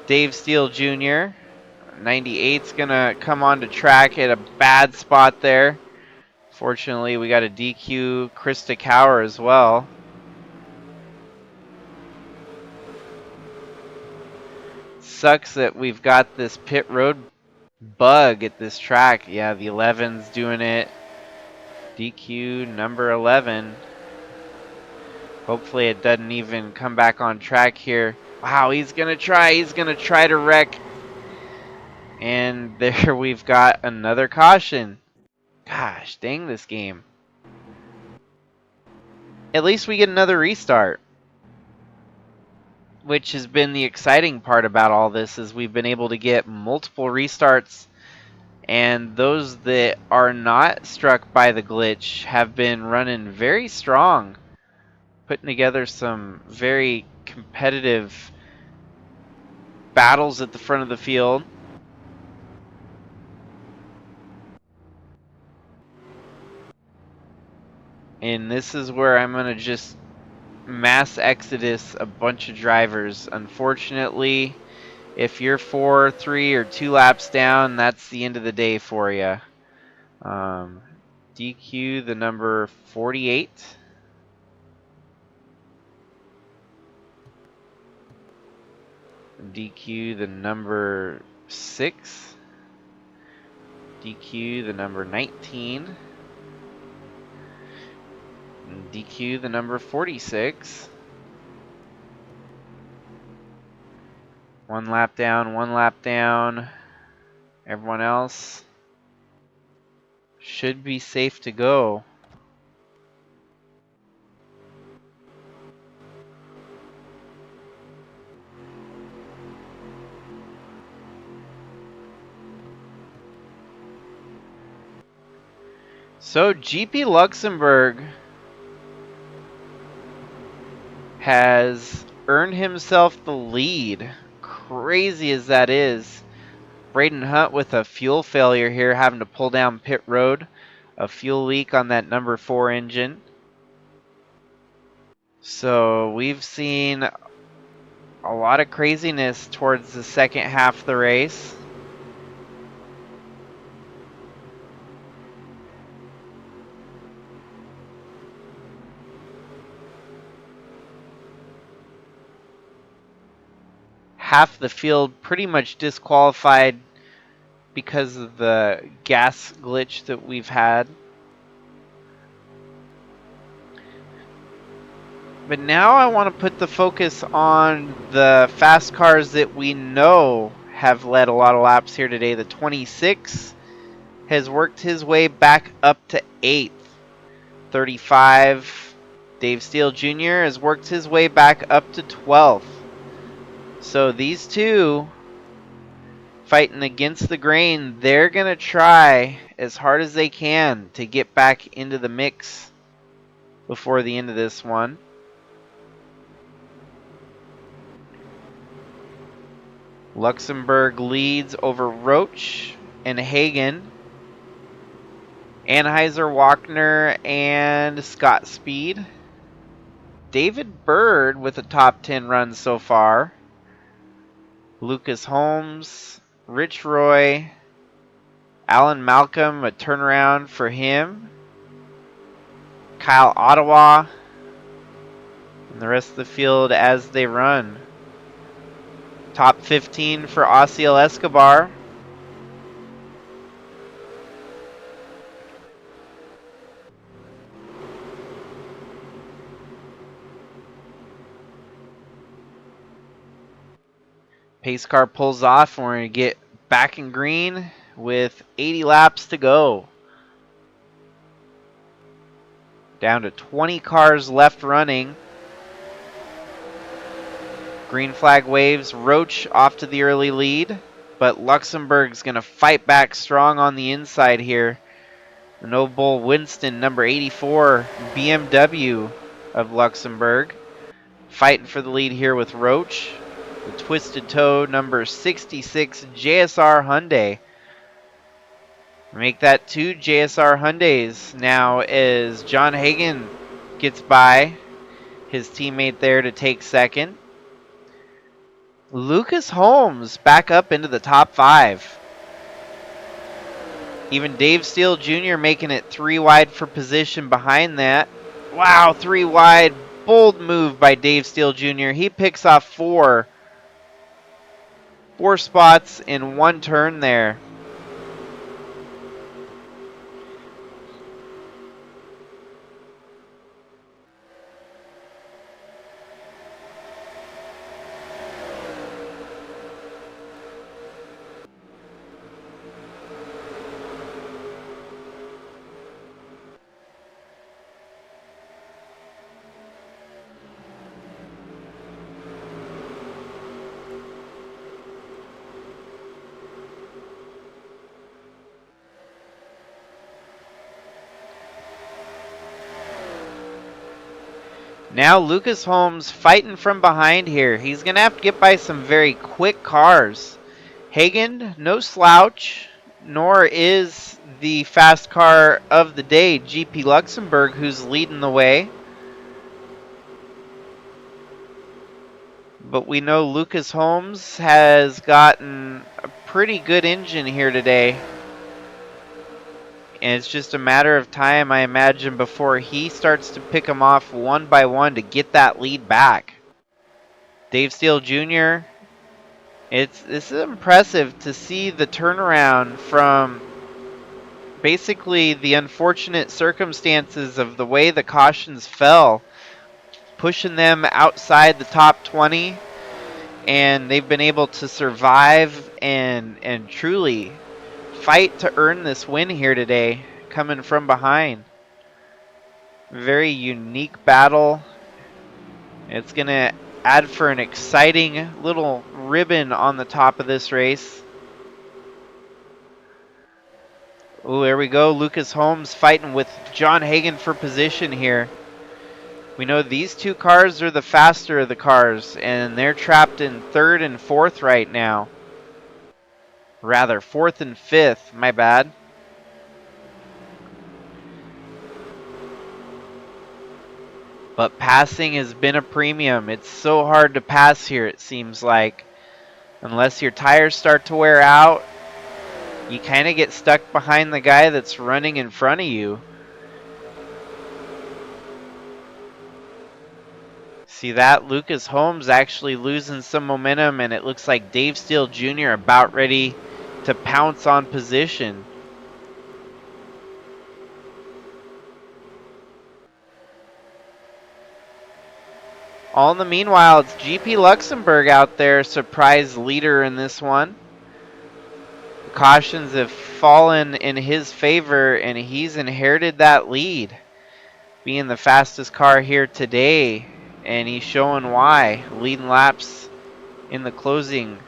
C: Dave Steele Jr. 98's gonna come onto track at a bad spot there. Fortunately, we got a DQ Krista Cower as well. Sucks that we've got this pit road bug at this track. Yeah, the 11's doing it. DQ number 11. Hopefully it doesn't even come back on track here. Wow, he's gonna try to wreck. And there we've got another caution. Gosh, dang this game. At least we get another restart. Which has been the exciting part about all this, is we've been able to get multiple restarts, and those that are not struck by the glitch have been running very strong, putting together some very competitive battles at the front of the field. And this is where I'm going to just mass exodus a bunch of drivers. Unfortunately, if you're 4, 3, or 2 laps down, that's the end of the day for you. DQ the number 48. DQ the number 6. DQ the number 19. And DQ the number 46. 1 lap down, 1 lap down. Everyone else should be safe to go. So GP Luxembourg has earned himself the lead. Crazy as that is. Braden Hunt with a fuel failure here, having to pull down pit road. A fuel leak on that number 4 engine. So we've seen a lot of craziness towards the second half of the race. Half the field pretty much disqualified because of the gas glitch that we've had. But now I want to put the focus on the fast cars that we know have led a lot of laps here today. The 26 has worked his way back up to 8th. 35, Dave Steele Jr. has worked his way back up to 12th. So these two fighting against the grain, they're going to try as hard as they can to get back into the mix before the end of this one. Luxembourg leads over Roach and Hagen, Anheuser Wagner and Scott Speed. David Bird with a top 10 run so far. Lucas Holmes, Rich Roy, Alan Malcolm, a turnaround for him. Kyle Ottawa, and the rest of the field as they run. Top 15 for Osiel Escobar. Pace car pulls off, and we're going to get back in green with 80 laps to go. Down to 20 cars left running. Green flag waves, Roach off to the early lead. but Luxembourg's going to fight back strong on the inside here. The Noble Winston, number 84, BMW of Luxembourg, fighting for the lead here with Roach. The Twisted Toe, number 66, JSR Hyundai. Make that 2 JSR Hyundais now as John Hagen gets by his teammate there to take second. Lucas Holmes back up into the top 5. Even Dave Steele Jr. making it 3 wide for position behind that. Wow, 3 wide. Bold move by Dave Steele Jr. He picks off 4 spots in 1 turn there. Now Lucas Holmes fighting from behind here. He's going to have to get by some very quick cars. Hagen, no slouch, nor is the fast car of the day, GP Luxembourg, who's leading the way. But we know Lucas Holmes has gotten a pretty good engine here today. And it's just a matter of time, I imagine, before he starts to pick them off one by one to get that lead back. Dave Steele Jr., this is impressive to see the turnaround from basically the unfortunate circumstances of the way the cautions fell, pushing them outside the top 20, and they've been able to survive and truly fight to earn this win here today, coming from behind. Very unique battle. It's going to add for an exciting little ribbon on the top of this race. Oh, there we go. Lucas Holmes fighting with John Hagen for position here. We know these 2 cars are the faster of the cars, and they're trapped in 3rd and 4th right now. Rather, 4th and 5th, my bad. But passing has been a premium. It's so hard to pass here, it seems like. Unless your tires start to wear out, you kind of get stuck behind the guy that's running in front of you. See that? Lucas Holmes actually losing some momentum, and it looks like Dave Steele Jr. about ready to pounce on position. All in the meanwhile, it's GP Luxembourg out there, surprise leader in this one. The cautions have fallen in his favor, and he's inherited that lead, being the fastest car here today, and he's showing why. Leading laps in the closing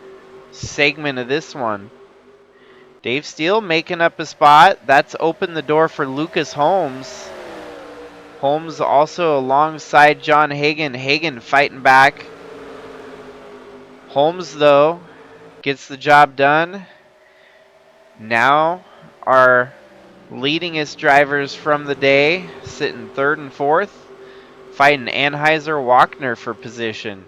C: segment of this one. Dave Steele making up a spot. That's opened the door for Lucas Holmes. Holmes also alongside John Hagen. Hagen fighting back. Holmes, though, gets the job done. Now our leadingest drivers from the day sitting 3rd and 4th, fighting Anheuser-Wagner for position.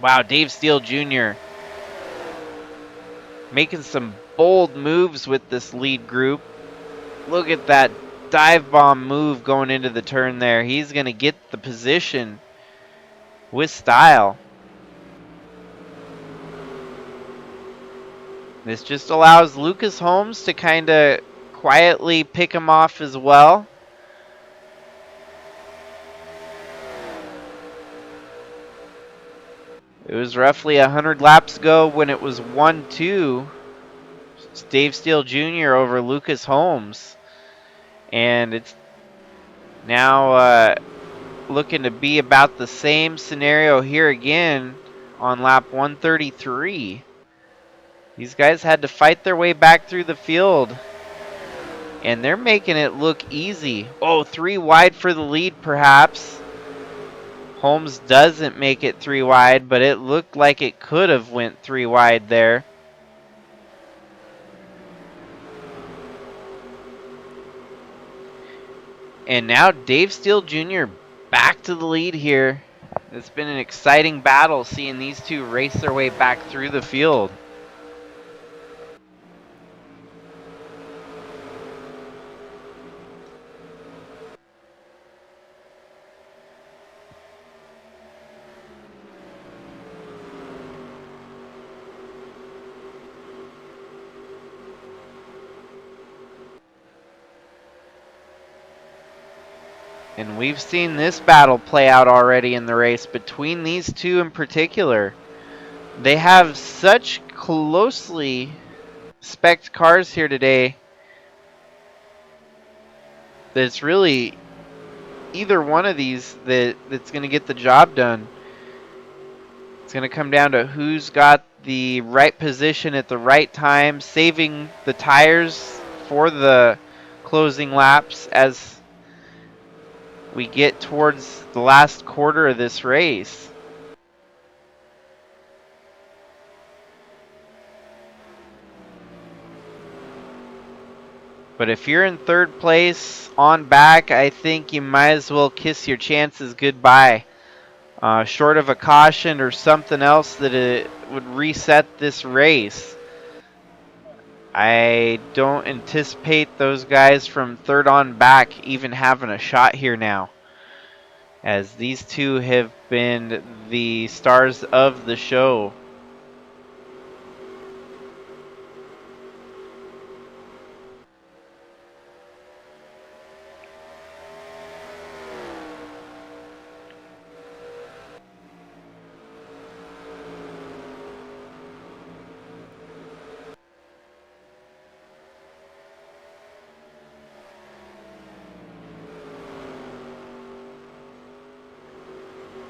C: Wow, Dave Steele Jr. making some bold moves with this lead group. Look at that dive bomb move going into the turn there. He's going to get the position with style. This just allows Lucas Holmes to kind of quietly pick him off as well. It was roughly 100 laps ago when it was 1-2. It's Dave Steele Jr. over Lucas Holmes. And it's now looking to be about the same scenario here again on lap 133. These guys had to fight their way back through the field, and they're making it look easy. Oh, 3 wide for the lead, perhaps. Holmes doesn't make it 3 wide, but it looked like it could have went 3 wide there. And now Dave Steele Jr. back to the lead here. It's been an exciting battle seeing these two race their way back through the field. And we've seen this battle play out already in the race between these two in particular. They have such closely spec'd cars here today that it's really either one of these that's going to get the job done. It's going to come down to who's got the right position at the right time, saving the tires for the closing laps as we get towards the last quarter of this race. But if you're in third place on back, I think you might as well kiss your chances goodbye. Short of a caution or something else that it would reset this race, I don't anticipate those guys from third on back even having a shot here now, as these two have been the stars of the show.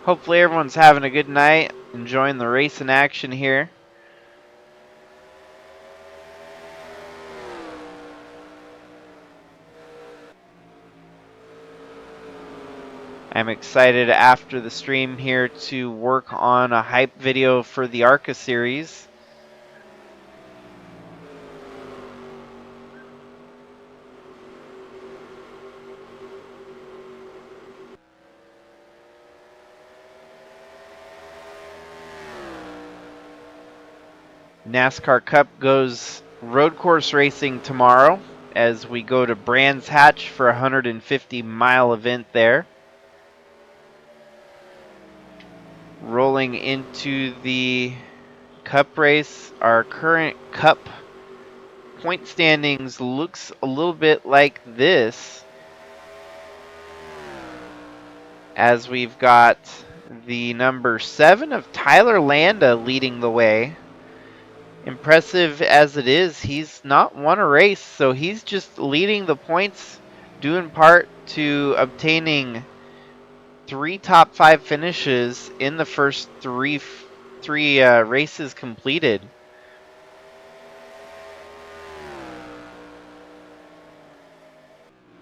C: Hopefully everyone's having a good night, enjoying the race in action here. I'm excited after the stream here to work on a hype video for the ARCA series. NASCAR Cup goes road course racing tomorrow as we go to Brands Hatch for a 150-mile event there. Rolling into the Cup race, our current Cup point standings looks a little bit like this, as we've got the number 7 of Tyler Landa leading the way. Impressive as it is, he's not won a race, so he's just leading the points due in part to obtaining 3 top 5 finishes in the first three races completed.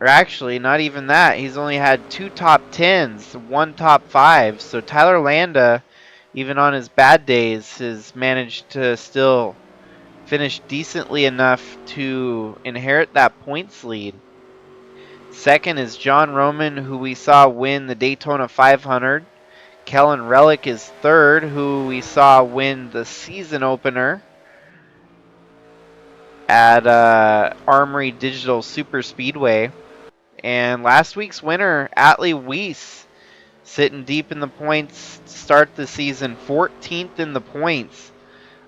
C: Or actually, not even that. He's only had 2 top 10s, 1 top 5. So Tyler Landa, even on his bad days, has managed to still finish decently enough to inherit that points lead. Second is John Roman, who we saw win the Daytona 500. Kellen Relic is third, who we saw win the season opener at Armory Digital Super Speedway. And last week's winner, Atlee Weiss, sitting deep in the points to start the season, 14th in the points.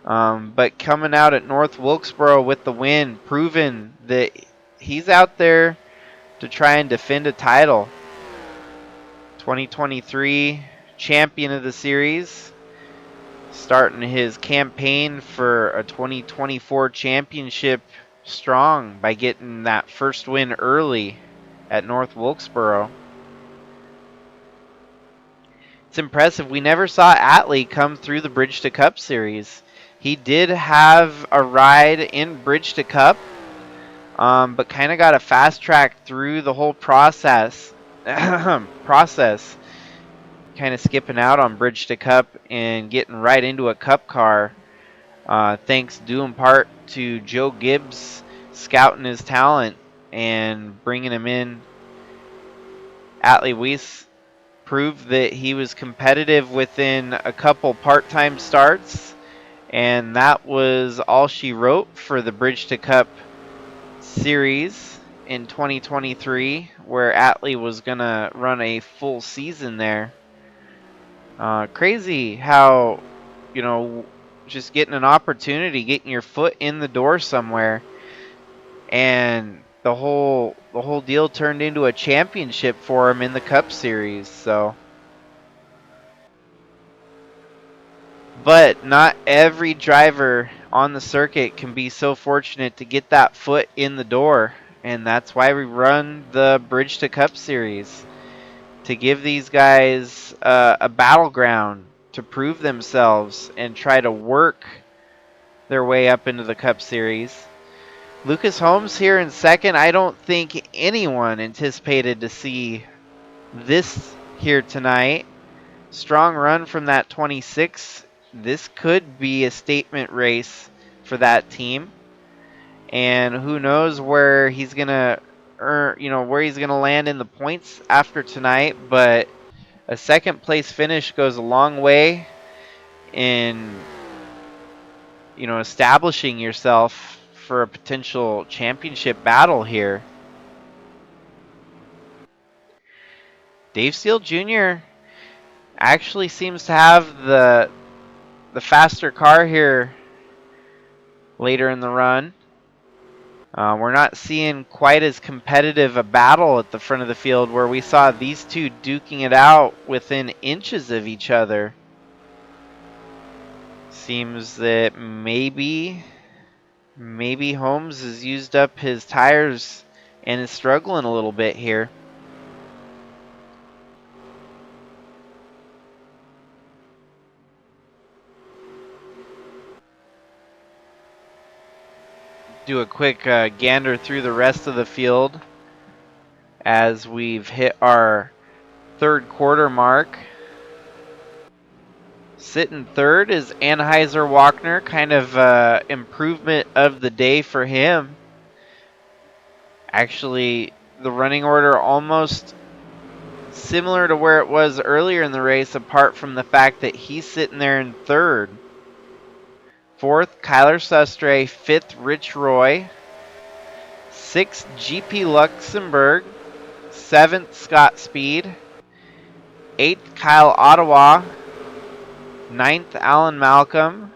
C: But coming out at North Wilkesboro with the win, proving that he's out there to try and defend a title. 2023 champion of the series, starting his campaign for a 2024 championship strong by getting that first win early at North Wilkesboro. It's impressive. We never saw Atlee come through the Bridge to Cup series. He did have a ride in Bridge to Cup, but kind of got a fast track through the whole process. process. Kind of skipping out on Bridge to Cup and getting right into a Cup car. Thanks due in part to Joe Gibbs scouting his talent and bringing him in. Atlee Weiss proved that he was competitive within a couple part-time starts, and that was all she wrote for the Bridge to Cup series in 2023, where Atlee was going to run a full season there. Crazy how, just getting an opportunity, getting your foot in the door somewhere, and the whole deal turned into a championship for him in the Cup Series. So, but not every driver on the circuit can be so fortunate to get that foot in the door, and that's why we run the Bridge to Cup Series, to give these guys a battleground to prove themselves and try to work their way up into the Cup Series. Lucas Holmes here in second. I don't think anyone anticipated to see this here tonight. Strong run from that 26. This could be a statement race for that team. And who knows where he's going to where he's going to land in the points after tonight, but a second place finish goes a long way in establishing yourself for a potential championship battle here. Dave Steele Jr. actually seems to have the faster car here later in the run. We're not seeing quite as competitive a battle at the front of the field, where we saw these two duking it out within inches of each other. Seems that maybe Holmes has used up his tires and is struggling a little bit here. Do a quick gander through the rest of the field as we've hit our third quarter mark. Sitting third is Anheuser Wagner, kind of improvement of the day for him. Actually, the running order almost similar to where it was earlier in the race, apart from the fact that he's sitting there in third. Fourth, Kyler Sustre. Fifth, Rich Roy. Sixth, GP Luxembourg. Seventh, Scott Speed. Eighth, Kyle Ottawa. Ninth, Alan Malcolm.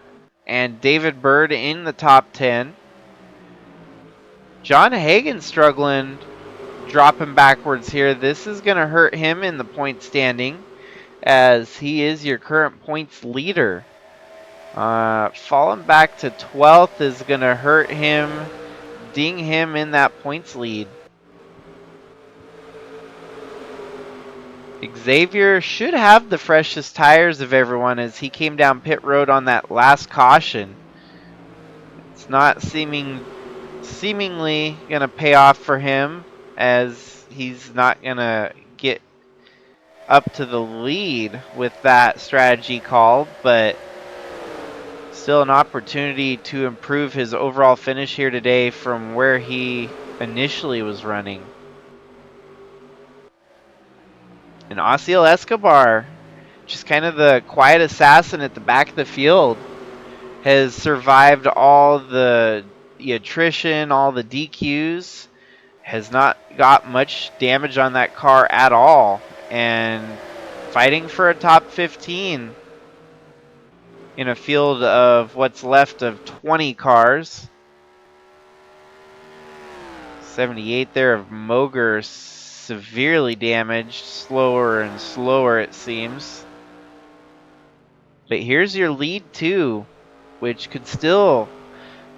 C: And David Bird in the top 10. John Hagan struggling, dropping backwards here. This is going to hurt him in the point standing, as he is your current points leader. Falling back to 12th is going to hurt him, ding him in that points lead. Xavier should have the freshest tires of everyone, as he came down pit road on that last caution. It's not seemingly going to pay off for him, as he's not going to get up to the lead with that strategy called, but still an opportunity to improve his overall finish here today from where he initially was running. And Osiel Escobar, just kind of the quiet assassin at the back of the field, has survived all the attrition, all the DQs, has not got much damage on that car at all, and fighting for a top 15 in a field of what's left of 20 cars. 78 there of Moger, severely damaged, slower and slower it seems. But here's your lead two, which could still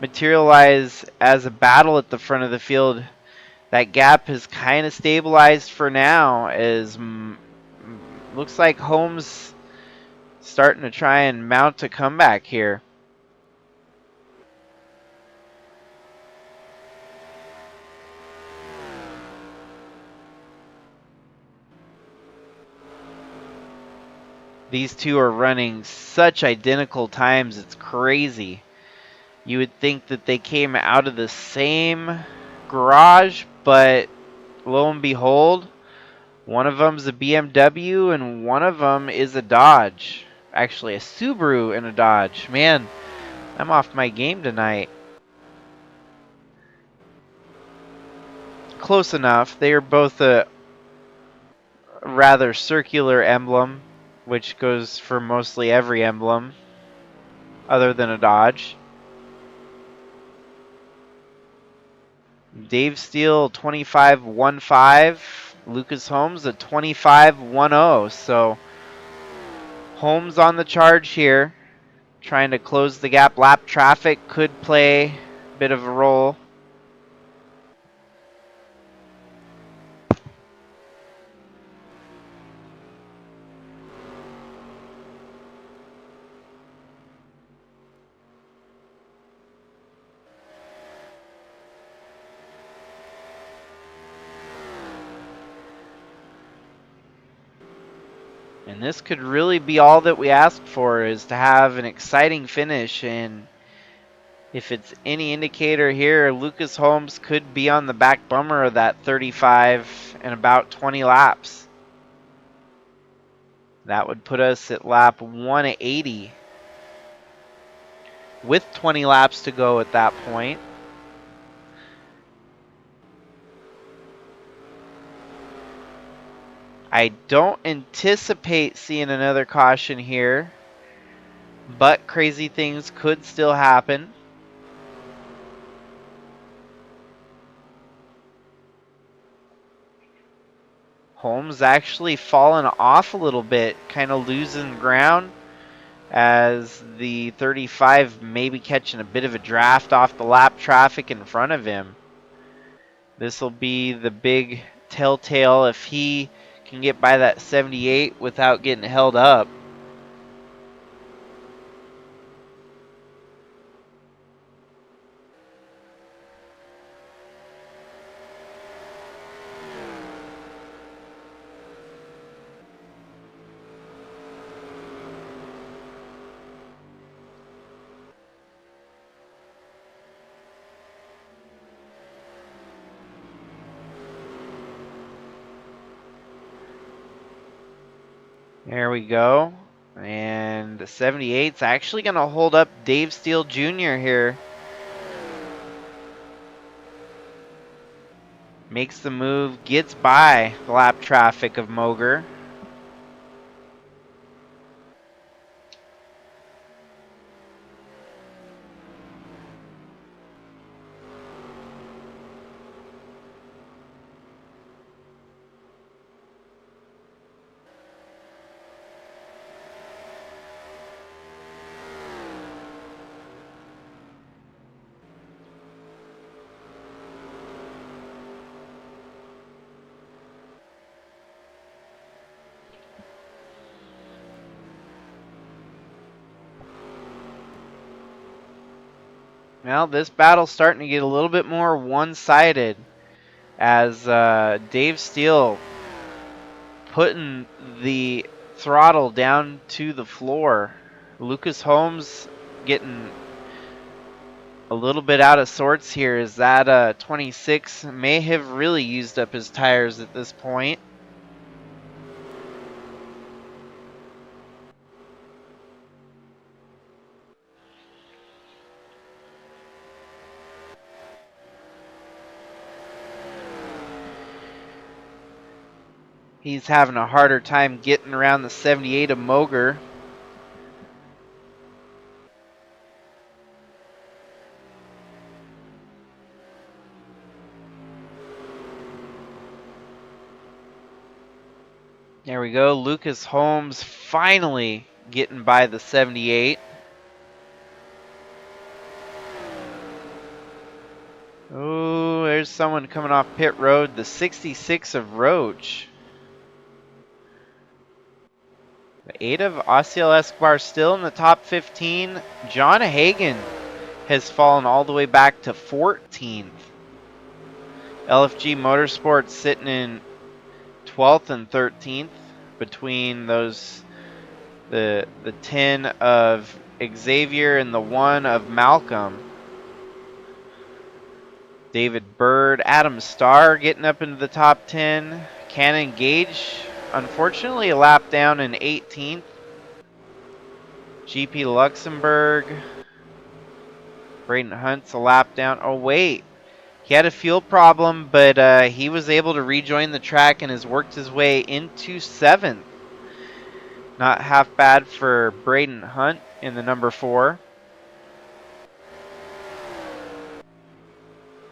C: materialize as a battle at the front of the field. That gap has kind of stabilized for now, as looks like Holmes starting to try and mount a comeback here. These two are running such identical times, it's crazy. You would think that they came out of the same garage, but lo and behold, one of them's a BMW and one of them is a Dodge. Actually, a Subaru and a Dodge. Man, I'm off my game tonight. Close enough. They are both a rather circular emblem, which goes for mostly every emblem other than a Dodge. Dave Steele 25.15, Lucas Holmes a 25.10. So Holmes on the charge here, trying to close the gap. Lap traffic could play a bit of a role. And this could really be all that we asked for, is to have an exciting finish. And if it's any indicator here, Lucas Holmes could be on the back bummer of that 35 and about 20 laps. That would put us at lap 180 with 20 laps to go at that point. I don't anticipate seeing another caution here, but crazy things could still happen. Holmes actually fallen off a little bit, kind of losing ground as the 35 maybe catching a bit of a draft off the lap traffic in front of him. This will be the big telltale if he can get by that 78 without getting held up. There we go. And the 78's actually going to hold up Dave Steele Jr. here. Makes the move, gets by the lap traffic of Moger. Well, this battle's starting to get a little bit more one-sided as Dave Steele putting the throttle down to the floor. Lucas Holmes getting a little bit out of sorts here, as that 26 may have really used up his tires at this point. He's having a harder time getting around the 78 of Moger. There we go. Lucas Holmes finally getting by the 78. Oh, there's someone coming off pit road. The 66 of Roach. The 8 of Osiel Escobar still in the top 15. John Hagen has fallen all the way back to 14th. LFG Motorsports sitting in 12th and 13th between those the 10 of Xavier and the 1 of Malcolm. David Bird, Adam Starr getting up into the top 10. Cannon Gage, unfortunately, a lap down in 18th. GP Luxembourg. Braden Hunt's a lap down. Oh, wait. He had a fuel problem, but he was able to rejoin the track and has worked his way into 7th. Not half bad for Braden Hunt in the number 4.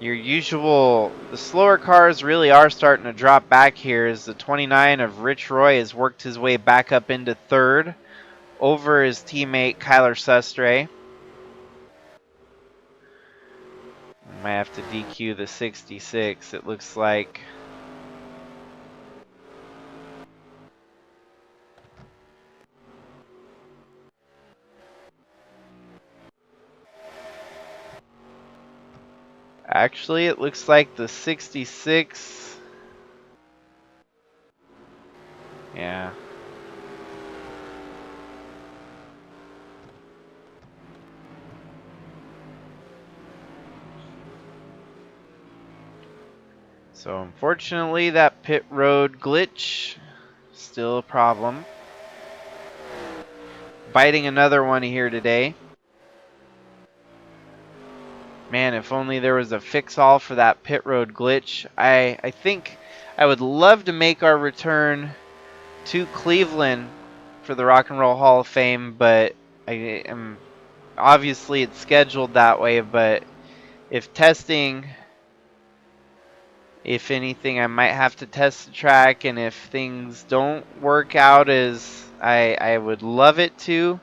C: Your usual, the slower cars really are starting to drop back here as the 29 of Rich Roy has worked his way back up into 3rd over his teammate Kyler Sustre. Might have to DQ the 66, it looks like. Actually, it looks like the 66. Yeah. So unfortunately, that pit road glitch, still a problem. Biting another one here today. Man, if only there was a fix-all for that pit road glitch. I think I would love to make our return to Cleveland for the Rock and Roll Hall of Fame, but I am obviously it's scheduled that way, but if anything, I might have to test the track, and if things don't work out as I would love it to,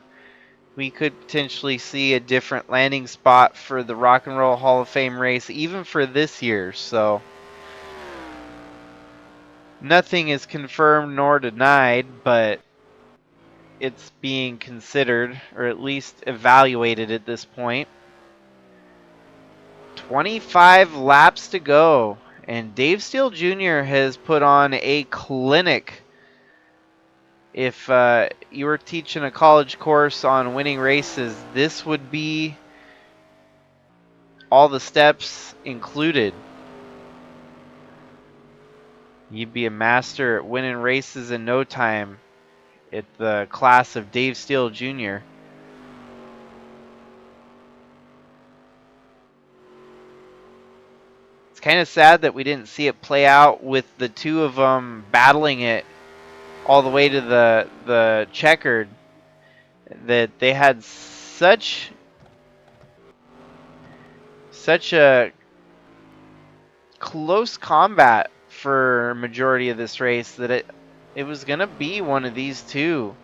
C: we could potentially see a different landing spot for the Rock and Roll Hall of Fame race, even for this year. So nothing is confirmed nor denied, but it's being considered, or at least evaluated at this point. 25 laps to go, and Dave Steele Jr. has put on a clinic. If you were teaching a college course on winning races, this would be all the steps included. You'd be a master at winning races in no time at the class of Dave Steele Jr. It's kind of sad that we didn't see it play out with the two of them battling it all the way to the checkered. That they had such a close combat for majority of this race that it was gonna be one of these two.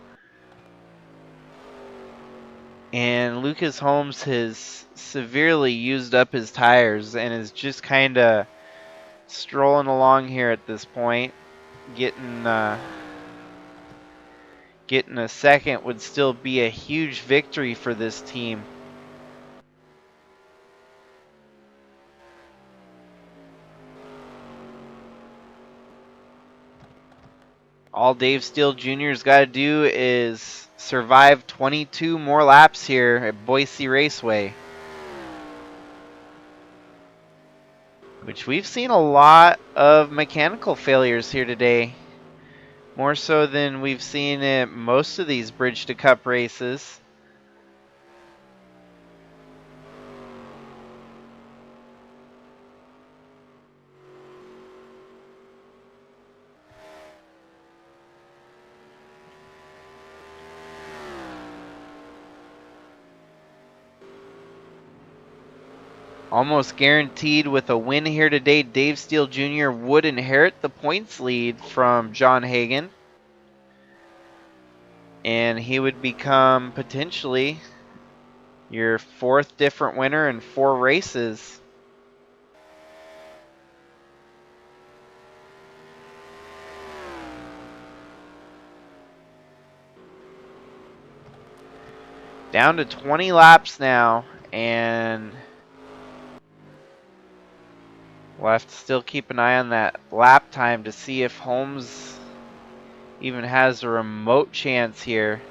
C: And Lucas Holmes has severely used up his tires and is just kind of strolling along here at this point. Getting a second would still be a huge victory for this team. All Dave Steele Jr.'s got to do is survive 22 more laps here at Boise Raceway. Which we've seen a lot of mechanical failures here today. More so than we've seen at most of these Bridge to Cup races. Almost guaranteed with a win here today, Dave Steele Jr. would inherit the points lead from John Hagen. And he would become potentially your 4th different winner in 4 races. Down to 20 laps now, and we'll have to still keep an eye on that lap time to see if Holmes even has a remote chance here.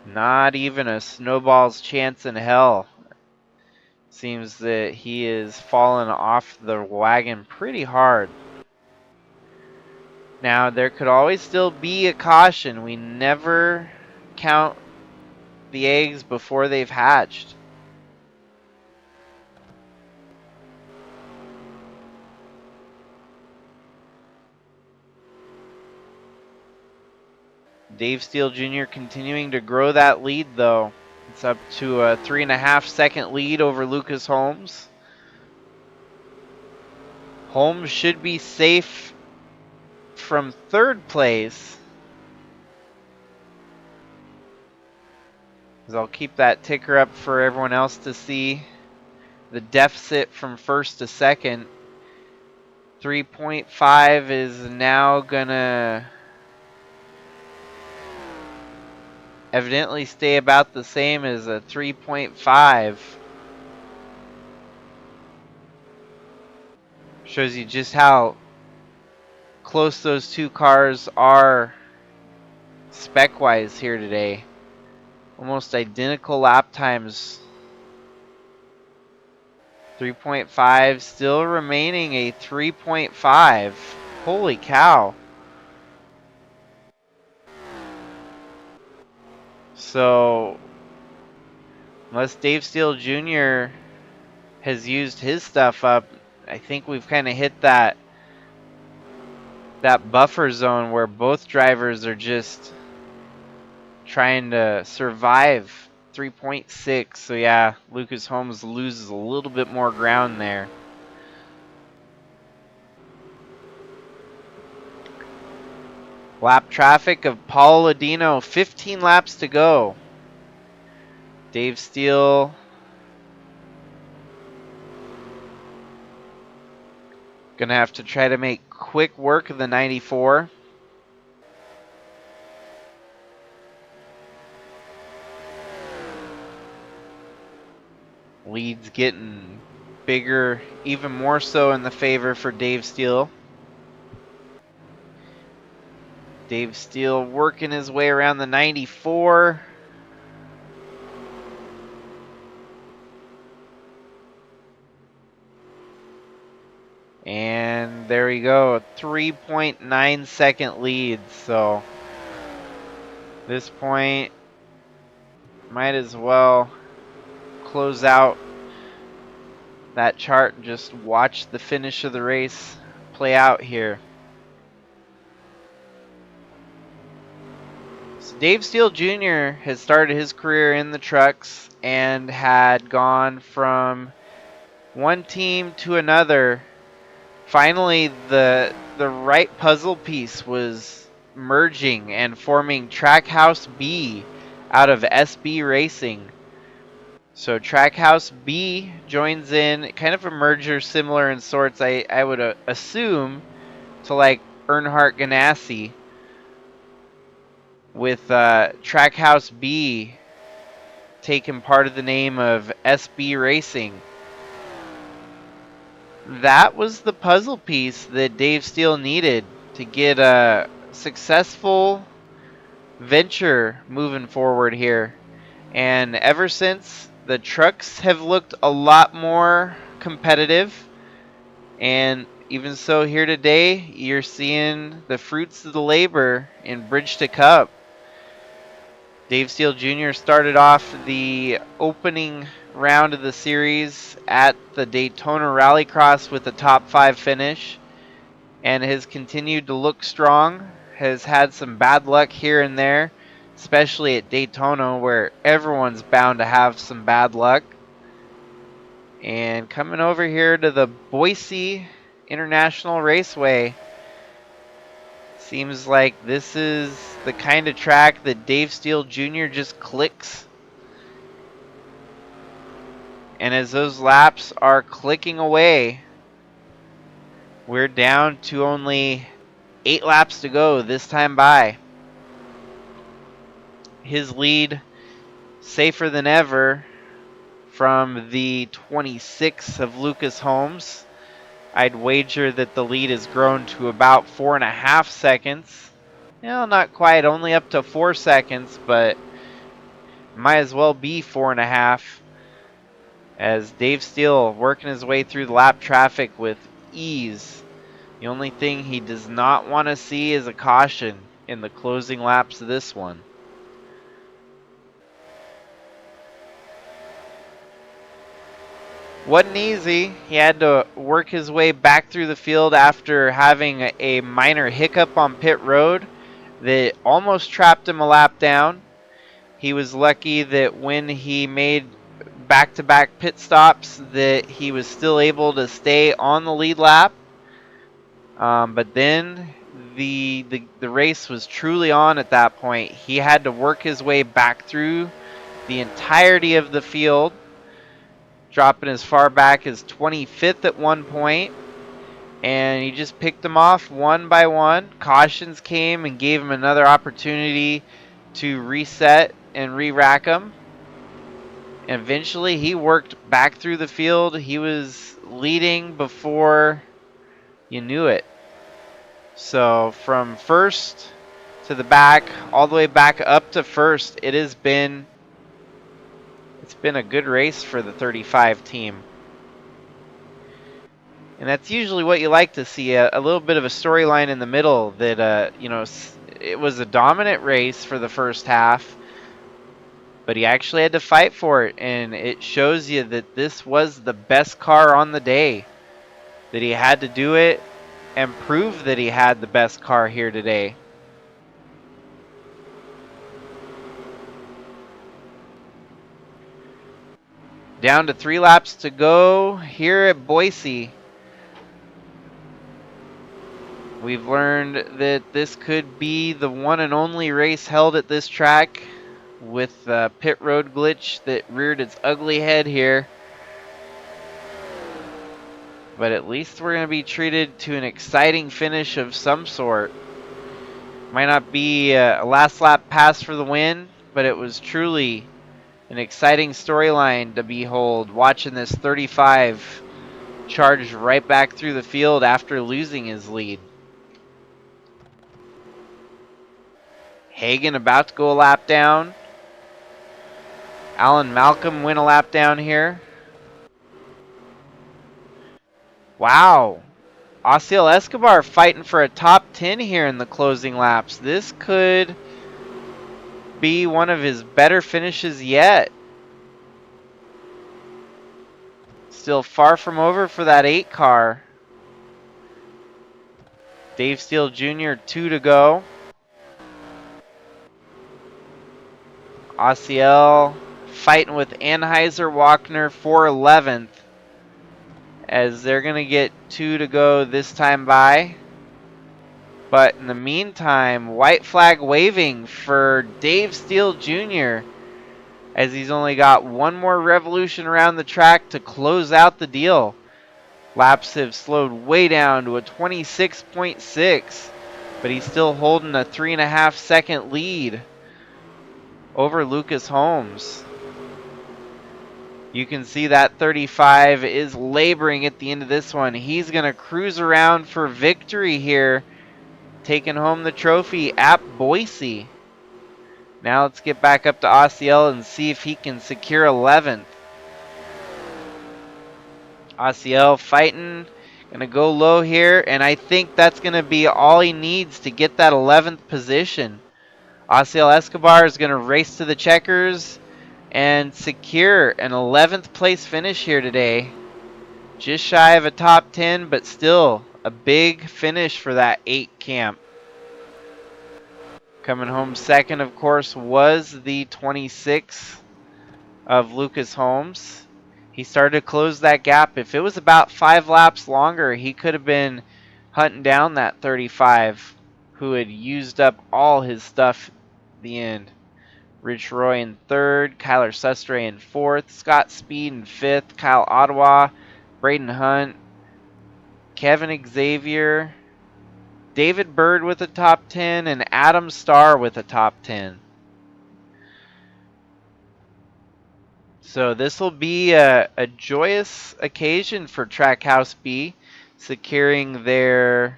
C: Not even a snowball's chance in hell. Seems that he is falling off the wagon pretty hard. Now, there could always still be a caution. We never count the eggs before they've hatched. Dave Steele Jr. continuing to grow that lead, though. It's up to a 3.5-second lead over Lucas Holmes. Holmes should be safe from third place. As I'll keep that ticker up for everyone else to see. The deficit from first to second. 3.5 is now gonna evidently stay about the same as a 3.5. Shows you just how close those two cars are spec-wise here today. Almost identical lap times. 3.5 still remaining a 3.5. Holy cow. So, unless Dave Steele Jr. has used his stuff up, I think we've kind of hit that buffer zone where both drivers are just trying to survive. 3.6. So yeah, Lucas Holmes loses a little bit more ground there. Lap traffic of Paul Ladino, 15 laps to go. Dave Steele gonna have to try to make quick work of the 94. Lead's getting bigger, even more so in the favor for Dave Steele. Dave Steele working his way around the 94. And there we go, a 3.9 second lead. So this point, might as well close out that chart and just watch the finish of the race play out here. So Dave Steele Jr. has started his career in the trucks and had gone from one team to another. Finally, the right puzzle piece was merging and forming Trackhouse B out of SB Racing. So Trackhouse B joins in, kind of a merger similar in sorts, I would assume, to like Earnhardt Ganassi, with Trackhouse B taking part of the name of SB Racing. That was the puzzle piece that Dave Steele needed to get a successful venture moving forward here. And ever since, the trucks have looked a lot more competitive. And even so, here today, you're seeing the fruits of the labor in Bridge to Cup. Dave Steele Jr. started off the opening round of the series at the Daytona Rallycross with a top 5 finish and has continued to look strong. Has had some bad luck here and there, especially at Daytona where everyone's bound to have some bad luck. And coming over here to the Boise International Raceway, seems like this is the kind of track that Dave Steele Jr. just clicks. And as those laps are clicking away, we're down to only 8 laps to go this time by. His lead safer than ever from the 26 of Lucas Holmes. I'd wager that the lead has grown to about 4.5 seconds. Not quite, only up to 4 seconds, but might as well be 4.5. As Dave Steele working his way through the lap traffic with ease. The only thing he does not want to see is a caution in the closing laps of this one. Wasn't easy. He had to work his way back through the field after having a minor hiccup on pit road that almost trapped him a lap down. He was lucky that when he made back-to-back pit stops that he was still able to stay on the lead lap. But then the race was truly on at that point. He had to work his way back through the entirety of the field, dropping as far back as 25th at one point, and he just picked them off one by one. Cautions came and gave him another opportunity to reset and re-rack them. And eventually he worked back through the field. He was leading before you knew it. So from first to the back, all the way back up to first, it's been a good race for the 35 team. And that's usually what you like to see, a little bit of a storyline in the middle that, it was a dominant race for the first half, but he actually had to fight for it, and it shows you that this was the best car on the day, that he had to do it and prove that he had the best car here today. Down to 3 laps to go here at Boise. We've learned that this could be the one and only race held at this track, with a pit road glitch that reared its ugly head here. But at least we're going to be treated to an exciting finish of some sort. Might not be a last lap pass for the win, but it was truly an exciting storyline to behold, watching this 35 charge right back through the field after losing his lead. Hagan about to go a lap down. Alan Malcolm went a lap down here. Wow. Osiel Escobar fighting for a top 10 here in the closing laps. This could be one of his better finishes yet. Still far from over for that 8 car. Dave Steele Jr. 2 to go. Osiel fighting with Anheuser-Wagner for 11th, as they're going to get 2 to go this time by. But in the meantime, white flag waving for Dave Steele Jr., as he's only got one more revolution around the track to close out the deal. Laps have slowed way down to a 26.6, but he's still holding a 3.5 second lead over Lucas Holmes. You can see that 35 is laboring at the end of this one. He's going to cruise around for victory here, taking home the trophy at Boise. Now let's get back up to Osiel and see if he can secure 11th. Osiel fighting, going to go low here, and I think that's going to be all he needs to get that 11th position. Osiel Escobar is going to race to the checkers and secure an 11th place finish here today. Just shy of a top 10, but still a big finish for that 8 camp. Coming home second, of course, was the 26 of Lucas Holmes. He started to close that gap. If it was about 5 laps longer, he could have been hunting down that 35, who had used up all his stuff at the end. Rich Roy in 3rd, Kyler Sustre in 4th, Scott Speed in 5th, Kyle Ottawa, Braden Hunt, Kevin Xavier, David Bird with a top 10, and Adam Starr with a top 10. So this will be a joyous occasion for Trackhouse B, securing their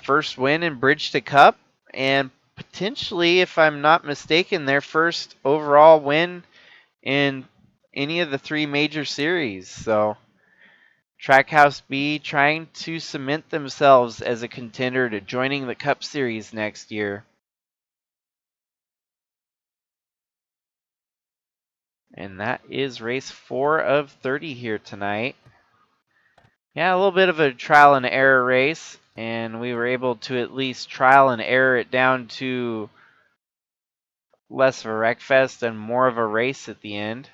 C: first win in Bridge to Cup, and potentially, if I'm not mistaken, their first overall win in any of the 3 major series. So Trackhouse B trying to cement themselves as a contender to joining the Cup Series next year. And that is race 4 of 30 here tonight. Yeah, a little bit of a trial and error race, and we were able to at least trial and error it down to less of a wreck fest and more of a race at the end.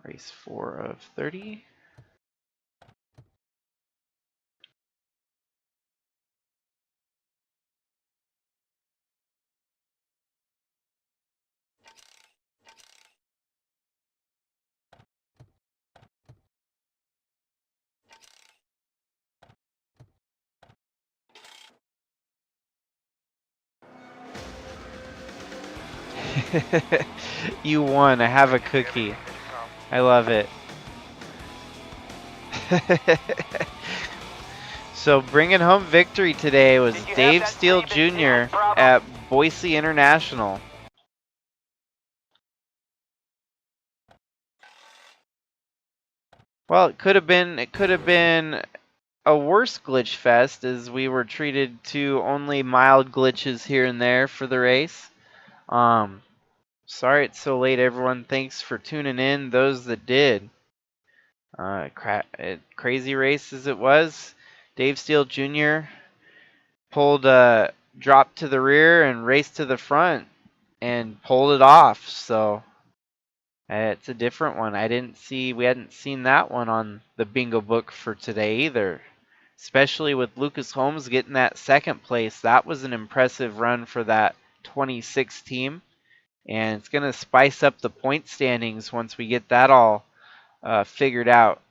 C: Race 4 of 30. You won. I have a cookie. I love it. So bringing home victory today was Dave Steele Jr. at Boise International. Well, it could have been a worse glitch fest, as we were treated to only mild glitches here and there for the race. Sorry it's so late, everyone. Thanks for tuning in, those that did. Crazy race as it was. Dave Steele Jr. dropped to the rear and raced to the front and pulled it off. So it's a different one. We hadn't seen that one on the bingo book for today either. Especially with Lucas Holmes getting that second place. That was an impressive run for that 26 team. And it's going to spice up the point standings once we get that all figured out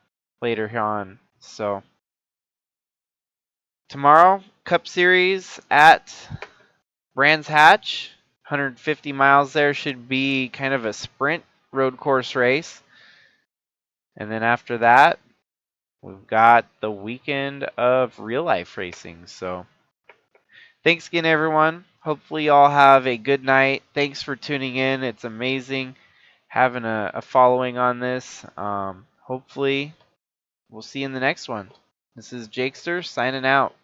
C: later on. So tomorrow, Cup Series at Brands Hatch. 150 miles there should be kind of a sprint road course race. And then after that, we've got the weekend of real life racing. So thanks again, everyone. Hopefully you all have a good night. Thanks for tuning in. It's amazing having a following on this. Hopefully we'll see you in the next one. This is Jakester signing out.